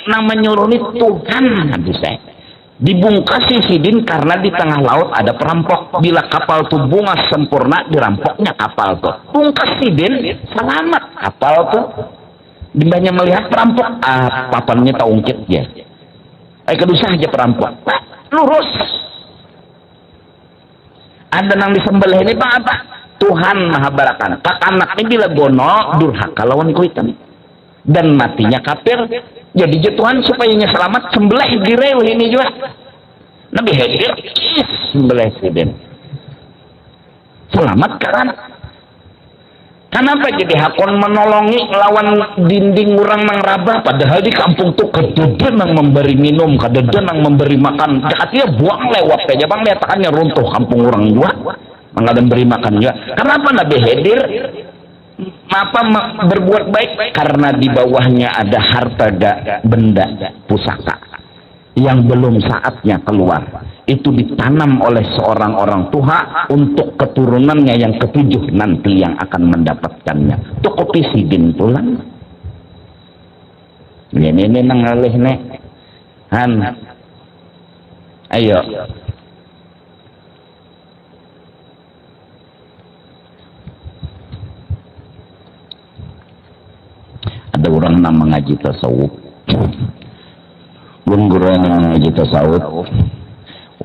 nang menyuruh nih Tuhan Nabi saya dibungkasi sidin karena di tengah laut ada perampok bila kapal tuh bunga sempurna dirampoknya kapal tuh bungkas sidin selamat kapal tuh dibanya melihat perampok papannya tak ungkit ya kedusah aja perampok lurus ada nang disembelih ini apa Tuhan maha barakan tak anak ini bila gono durhaka lawan kuitan dan matinya kafir jadi Tuhan supaya selamat sembelih di rel ini juga Nabi Khidir sembelih sidin selamat karena kenapa jadi hakon menolongi lawan dinding orang nang rabah padahal di kampung tuh kedede nang memberi minum kedede nang memberi makan katanya buang lewat aja bang lihatannya runtuh kampung orang juga nggak beri makan juga kenapa Nabi Khidir apa berbuat baik karena di bawahnya ada harta benda pusaka yang belum saatnya keluar itu ditanam oleh seorang orang tua untuk keturunannya yang ketujuh nanti yang akan mendapatkannya tukupi sidin pulang ini nangalih nek ayo ada orang yang mengaji tasawuf belum guru yang mengaji tasawuf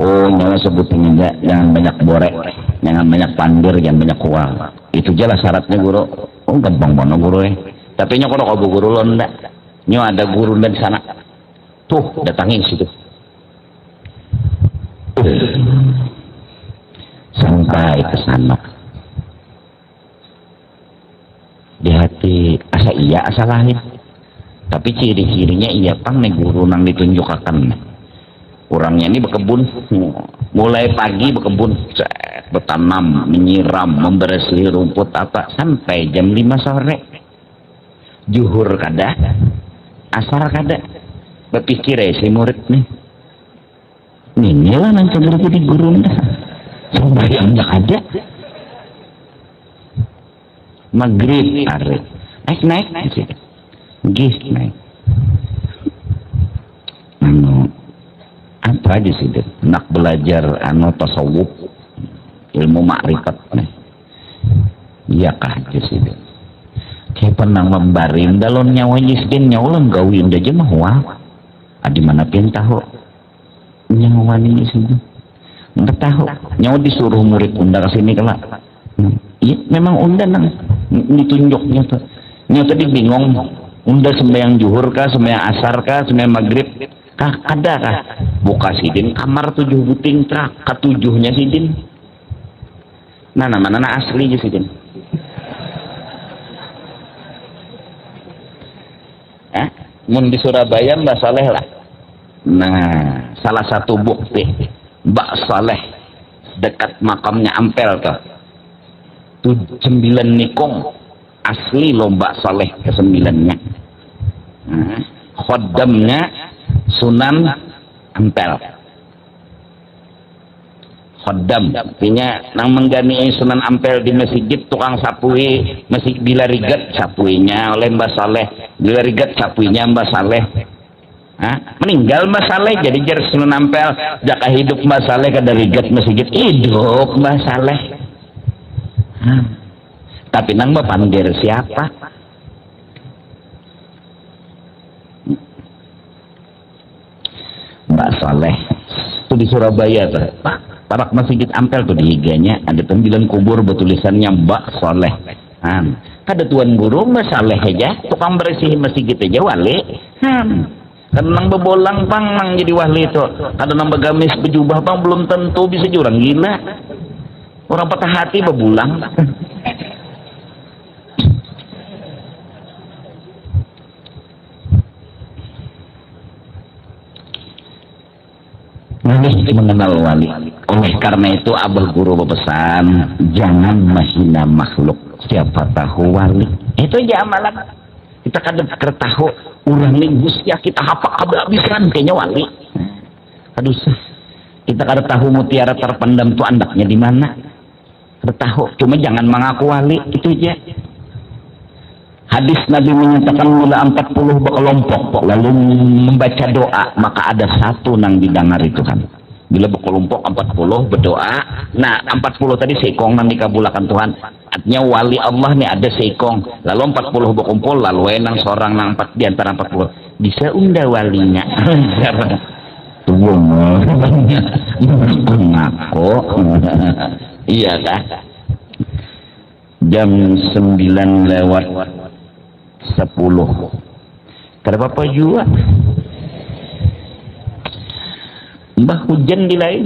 nyawa sebutin aja jangan banyak borek jangan banyak pandir jangan banyak uang itu jelas syaratnya guru gampang banget guru tapi nyokor kalau guru lo ndak ada guru di sana tuh datangin situ sampai ke sana di hati asa iya asa lain tapi ciri-cirinya iya pang nih guru nang ditunjukkan orangnya ini berkebun mulai pagi berkebun bertanam menyiram membersih rumput apa sampai jam 5 sore juhur kada asar kada berpikir si murid nih lah nanti jadi guru dah sembahyangnya kada maghrib naik gih naik apa aja sih dia nak belajar tasawuf ilmu makrifat iya kah aja sih dia kayak pernah membarin dalon nyawa nyisdin nyawa gawin aja mah wah adi mana pun tahu nyawa ini sih nggak tahu nyawa disuruh murid undang kesini kelak iya memang undang ditunjuknya tuh nyawa tadi bingung undang sembahyang juhur kah sembahyang asar kah sembahyang maghrib kah kada kah buka sidin kamar 7 buting trak ketujuhnya sidin nah mana asli aja sidin mun di Surabaya Mbak Saleh lah nah salah satu bukti Mbak Saleh dekat makamnya Ampel tuh 9 nikung asli loh Mbak Saleh ke-9-nya khoddamnya Sunan Ampel khoddam artinya nang menggani Sunan Ampel di masjid tukang sapui masjid Bilarigat sapuinya oleh Mbak Saleh Bilarigat sapuinya Mbak Saleh meninggal Mbak Saleh jadi jar Sunan Ampel jaka hidup Mbak Saleh kada rigat masjid hidup Mbak Saleh tapi nang panggil siapa Mbak Saleh itu di Surabaya tuh parak masjid Ampel tuh di higanya ada 9 kubur bertulisannya Mbak Saleh kada tuan guru Mbak Saleh aja tukang bersih masjid aja wali kan nang bebolang pang nang jadi wali itu kada nang begamis bejubah pang belum tentu bisa jurang gila orang patah hati bebulang mengenal wali oleh karena itu abah guru berpesan jangan menghina makhluk siapa tahu wali itu aja amalan kita kadang tahu orang lingus ya kita hafal habis-habisan kayaknya wali aduh kita kadang tahu mutiara terpendam tuh andaknya di mana kada tahu cuma jangan mengaku wali itu aja hadis Nabi menyatakan mula 40 berkelompok lalu membaca doa maka ada satu nang didengar itu kan bila berkelompok 40 berdoa nah 40 tadi seikong nang dikabulkan Tuhan artinya wali Allah nih ada seikong lalu 40 berkumpul lalu nang seorang nang 4 di antara 40 bisa unda walinya tunggu ngaku iya kah jam 9 lewat 10 kada apa juga mbah hujan di lain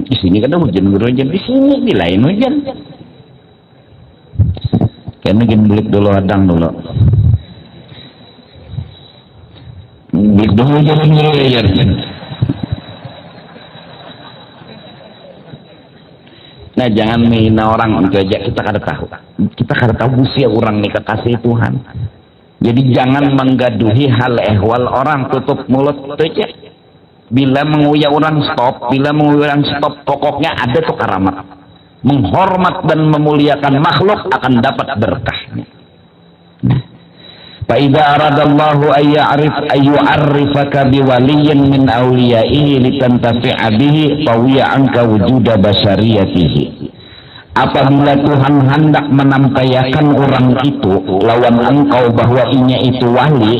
di sini kan hujan hujan di sini di lain hujan karena gini beli dulu adang dulu beli dulu jalan. Nah jangan menghina orang itu aja kita kada tahu usia orang nih kekasih Tuhan jadi jangan menggaduhi hal ehwal orang tutup mulut itu aja bila menguya orang stop pokoknya ada tuh karamat menghormat dan memuliakan makhluk akan dapat berkahnya فإذا أراد الله أن يعرفك بولي من أوليائه لتنتفع به طوي عنك وجود بشريته apabila Tuhan hendak menampayakan orang itu lawan engkau bahwa inya itu wali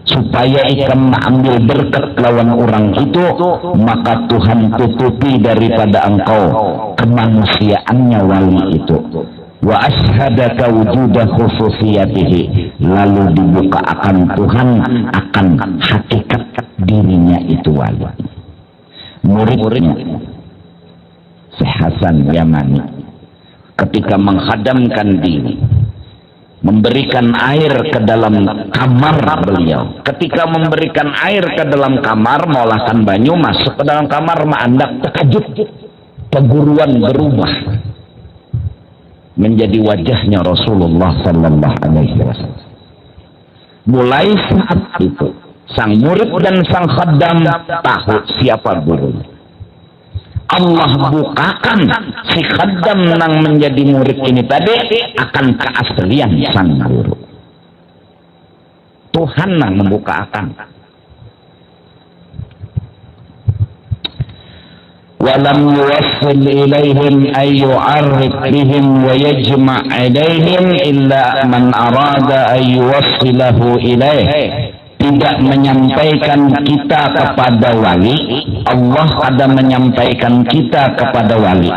supaya ikan mengambil berkat lawan orang itu maka Tuhan tutupi daripada engkau kemanusiaannya wali itu wa ashadaka wujuda khususiyatihi lalu dibuka akan Tuhan akan hakikat dirinya itu wali muridnya Syekh Hasan Yamani ketika menghadamkan diri memberikan air ke dalam kamar beliau ketika memberikan air ke dalam kamar mengolahkan banyu masuk ke dalam kamar menandak terkejut keguruan berubah menjadi wajahnya Rasulullah sallallahu alaihi wasallam. Mulai saat itu sang murid dan sang khaddam tahu siapa gurunya. Allah bukakan si khaddam nang menjadi murid ini tadi akan keaslian sang guru. Tuhan yang membuka akan. Walam yuwassil ilaihim ay yu'arrif bihim wa yajma' ilaihim illa man arada ay yuwassilahu ilaih. Tidak menyampaikan kita kepada wali, Allah kadang menyampaikan kita kepada wali,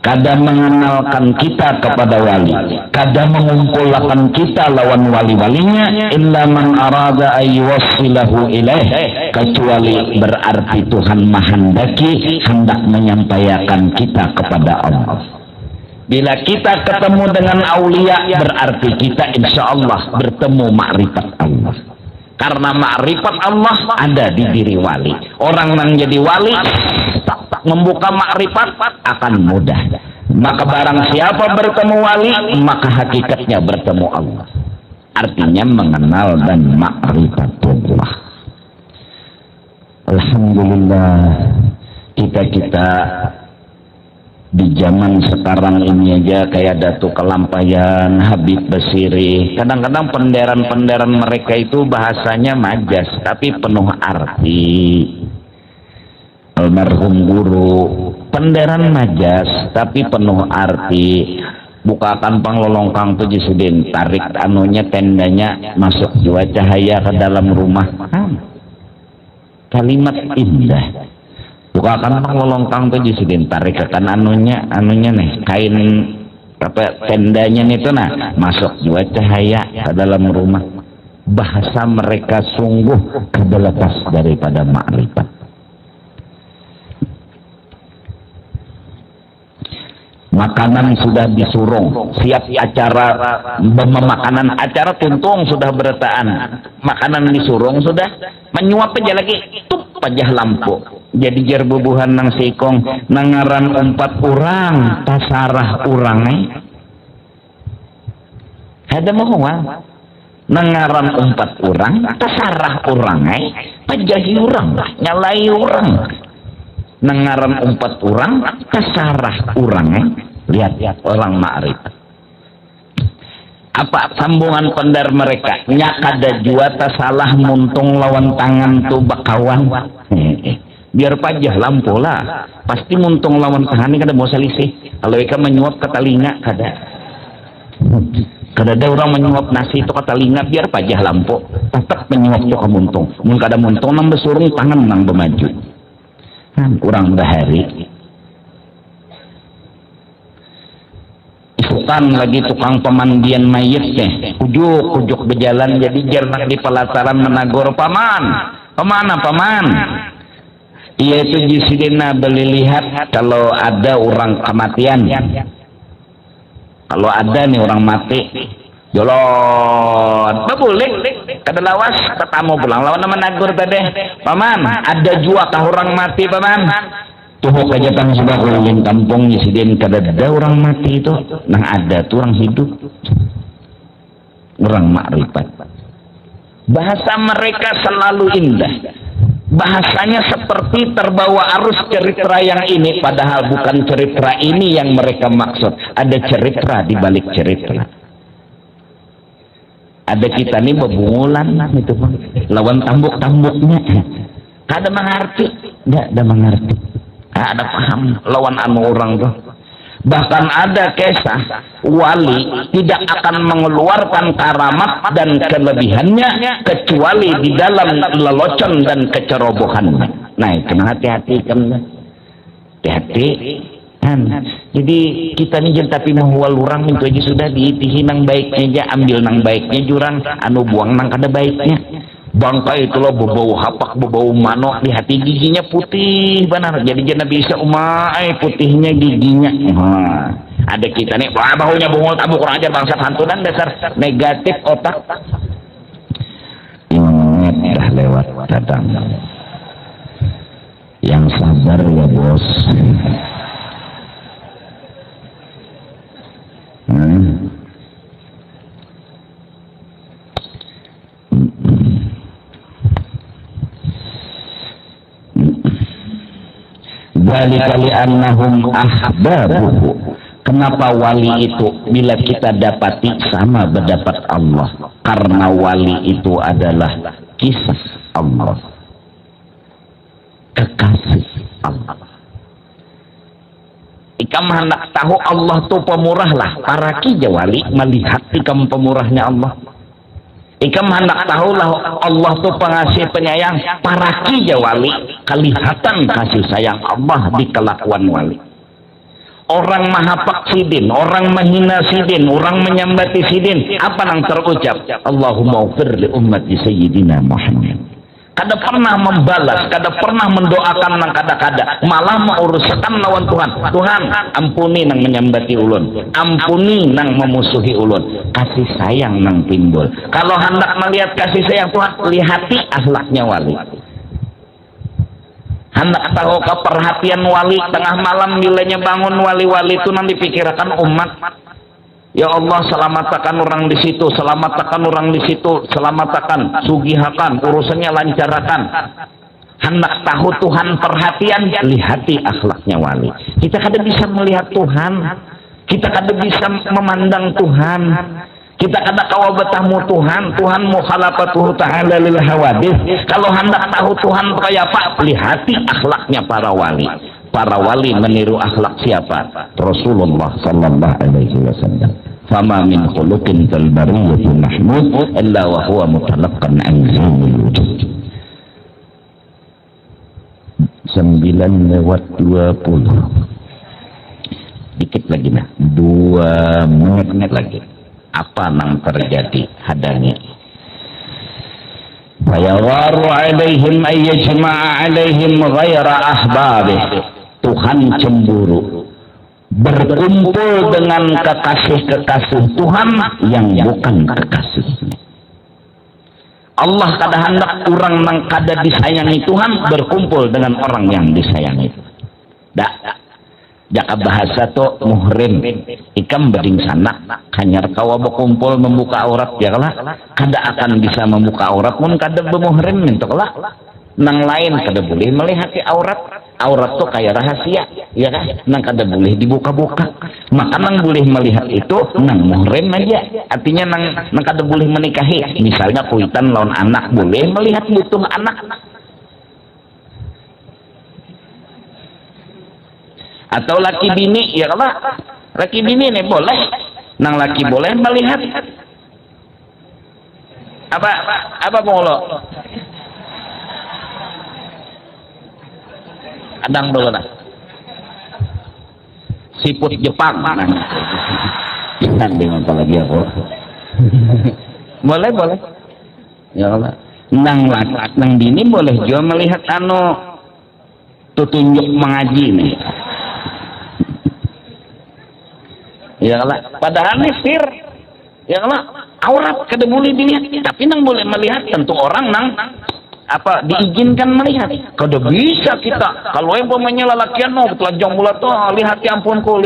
kadang mengenalkan kita kepada wali, kadang mengumpulkan kita lawan wali-walinya. Illa man arada ayyuwassilahu ilaih, kecuali berarti Tuhan menghendaki hendak menyampaikan kita kepada Allah. Bila kita ketemu dengan aulia, berarti kita insya Allah bertemu makrifat Allah. Karena makrifat Allah ada di diri wali. Orang yang jadi wali tak membuka makrifat akan mudah. Maka barang siapa bertemu wali, maka hakikatnya bertemu Allah. Artinya mengenal dan makrifatullah. Alhamdulillah, kita di zaman sekarang ini aja kayak Datu Kelampayan, Habib Basiri. Kadang-kadang penderan-penderan mereka itu bahasanya majas, tapi penuh arti. Almarhum guru, penderan majas, tapi penuh arti. Bukakan panglolongkang tuh Jisudin, tarik anunya tendanya, masuk jua cahaya ke dalam rumah. Kalimat indah. Bukakan panglolongkang tuh Jisudin, tarik ke kan anunya nih kain apa tendanya itu nah, masuk jua cahaya ke dalam rumah. Bahasa mereka sungguh terlepas daripada makrifat. Makanan sudah disurung, siap acara makanan acara tuntung sudah beretaan. Makanan disurung sudah, menyuap aja lagi, tup aja lampu. Jadi jerbubuhan nang sikong nangaran 4 orang, tasarah orang ada mohon nangaran 4 orang, tasarah orang pajahi orang, nyalai orang. Nengaran 4 orang, kesarah orang, lihat orang makrifat. Apa sambungan pendar mereka? Nyak ada jua salah muntung lawan tangan tu bakawan. Biar pajah lampu lah. Pasti muntung lawan tangan ini kada mau selisih. Kalau ikan menyuap ke telinga kada. Kada ada orang menyuap nasi itu ke telinga biar pajah lampu. Tetap menyuap tu ke muntung. Mun kada muntung nang besurung tangan nang bermaju. Kurang bahari. Isukan lagi tukang pemandian mayit nih, ujuk berjalan jadi jernak di pelataran menagor paman. Ia itu jisidina beli lihat kalau ada orang kematian. Kalau ada nih orang mati, jolot, babulik, kada lawas, ketamu pulang lawan nama nagur tadi. Paman, ada jua kah orang mati paman? Tuh kajatan sudah keliling kampung Yisidin kada ada orang mati itu, nah ada tuh orang hidup, orang makrifat. Bahasa mereka selalu indah. Bahasanya seperti terbawa arus cerita yang ini, padahal bukan cerita ini yang mereka maksud. Ada cerita di balik cerita. Ada kita nih bebungulan itu pun lawan tambuk-tambuknya. Kada mengerti, enggak ada mengerti. Ada paham lawan anu orang tuh. Bahkan ada kisah wali tidak akan mengeluarkan karamat dan kelebihannya kecuali di dalam lelocon dan kecerobohannya. Nah itu hati-hati kan, hati-hati. Jadi kita nih tapi mahwal orang itu aja sudah diitihi nang baiknya aja, ambil nang baiknya jurang, anu buang nang kada baiknya. Bangkai itu loh berbau hapak, berbau manok, di hati giginya putih benar. Jadi jangan bisa umai putihnya giginya. Ada kita nih, wah bahunya bungul tabu kurang ajar bangsa hantu dan dasar negatif otak. Ingat dah lewat kadang. Yang sabar ya bos. Dzalika li'annahum ahbabuhu. Kenapa wali itu bila kita dapati sama berdapat Allah? Karena wali itu adalah kisah Allah, kekasih Allah. Ikam hendak tahu Allah tu pemurah lah, para ki wali melihat ikam pemurahnya Allah. Ikam hendak tahu lah Allah tu pengasih penyayang, para ki wali kelihatan kasih sayang Allah di kelakuan wali. Orang mahapak sidin, orang menghina sidin, orang menyambati sidin, apa yang terucap? Allahumma ufir li ummati sayyidina Muhammad. Kada pernah membalas, kada pernah mendoakan nang kada-kada, malah menguruskan lawan Tuhan. Tuhan, ampuni nang menyambati ulun, ampuni nang memusuhi ulun. Kasih sayang nang timbul. Kalau hendak melihat kasih sayang Tuhan, lihati akhlaknya wali. Hendak tahu keperhatian wali, tengah malam bilanya bangun wali-wali itu nang dipikirkan umat. Ya Allah, selamatkan orang di situ, selamatkan orang di situ, selamatkan, sugihakan, urusannya lancarkan. Hendak tahu Tuhan perhatian, lihati akhlaknya wali. Kita kada bisa melihat Tuhan, kita kada bisa memandang Tuhan, kita kada kawa bertamu Tuhan. Tuhan mukhalafatuhu ta'ala lil hawadith. Kalau hendak tahu Tuhan kaya apa, lihati akhlaknya para wali. Para wali meniru akhlak siapa? Rasulullah sallallahu alaihi wasallam. Fama min khuluqin kal bariyati mahmud illa wa huwa mutalaqqan an zawil wujud. 9:20. Dikit lagi nah. 2 menit lagi. Apa nang terjadi? Hadangi. Fayawaru alaihim ayyajma'a alaihim ghaira ahbabih. Tuhan cemburu berkumpul dengan kekasih-kekasih Tuhan yang bukan kekasihnya. Allah kada hendak orang nang kada disayangi Tuhan berkumpul dengan orang yang disayangi. Jaka bahasa to muhrim ikam beding sana hanyar kawa berkumpul membuka aurat ya lah, kada akan bisa membuka aurat mun kada bermuhrim mentok lah. Nang lain kada boleh melihat aurat. Aurat tuh kayak rahasia, ya kan? Nang kada boleh dibuka-buka. Maka nang boleh melihat itu nang muhrim aja. Artinya nang kada boleh menikahi. Misalnya kuitan lawan anak boleh melihat butuh anak. Atau laki bini, ya kalau laki bini nih boleh. Nang laki boleh melihat. Apa molo? Adang dulu lah. Siput Jepang. Nanti apa lagi aku? Boleh. Ya Allah. Nang dini boleh juga melihat tutunjuk mengaji nih. Ya Allah. Padahal nih sir. Ya Allah. Aurat kada boleh dilihat. Tapi nang boleh melihat tentu orang nang diizinkan melihat. Kada bisa kita kalau yang pemainnya lalakian telanjang bulat tuh lihat ya ampunku.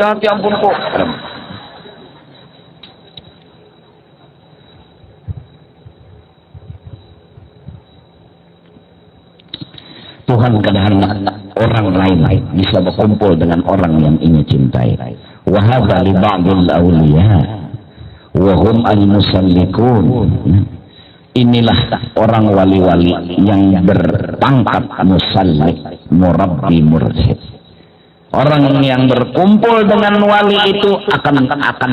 Tuhan kadang-kadang orang lain bisa berkumpul dengan orang yang ingin cintai. Wa hadza li ba'dil awliya wa hum al-musallikun. Inilah orang wali-wali yang berpangkat musallik, murabbi, mursyid. Orang yang berkumpul dengan wali itu akan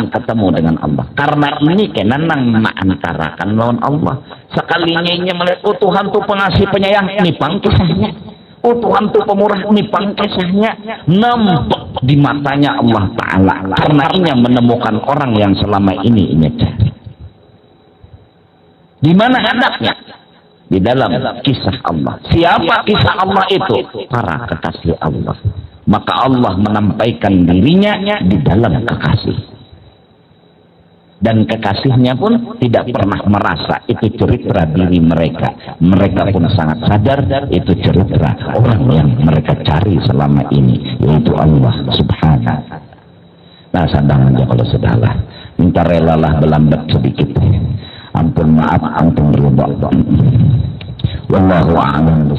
ketemu dengan Allah. Karena ini kena nang mengantarakan lawan Allah. Sekalinya ini melihat, oh Tuhan tuh pengasih penyayang, nipang kisahnya. Oh Tuhan tuh pemurah, nipang kisahnya. Nampak di matanya Allah Ta'ala. Karena ini menemukan orang yang selama ini cari. Di mana hendaknya? Di dalam kisah Allah. Siapa kisah Allah itu? Para kekasih Allah. Maka Allah menampaikan dirinya di dalam kekasih. Dan kekasihnya pun tidak pernah merasa itu cerita diri mereka. Mereka pun sangat sadar itu cerita orang yang mereka cari selama ini, yaitu Allah Subhanahu. Nah, sadang aja kalau sudahlah. Minta relalah berlambat sedikit. Ampun maaf, ampun ridha. Wallahu a'lam.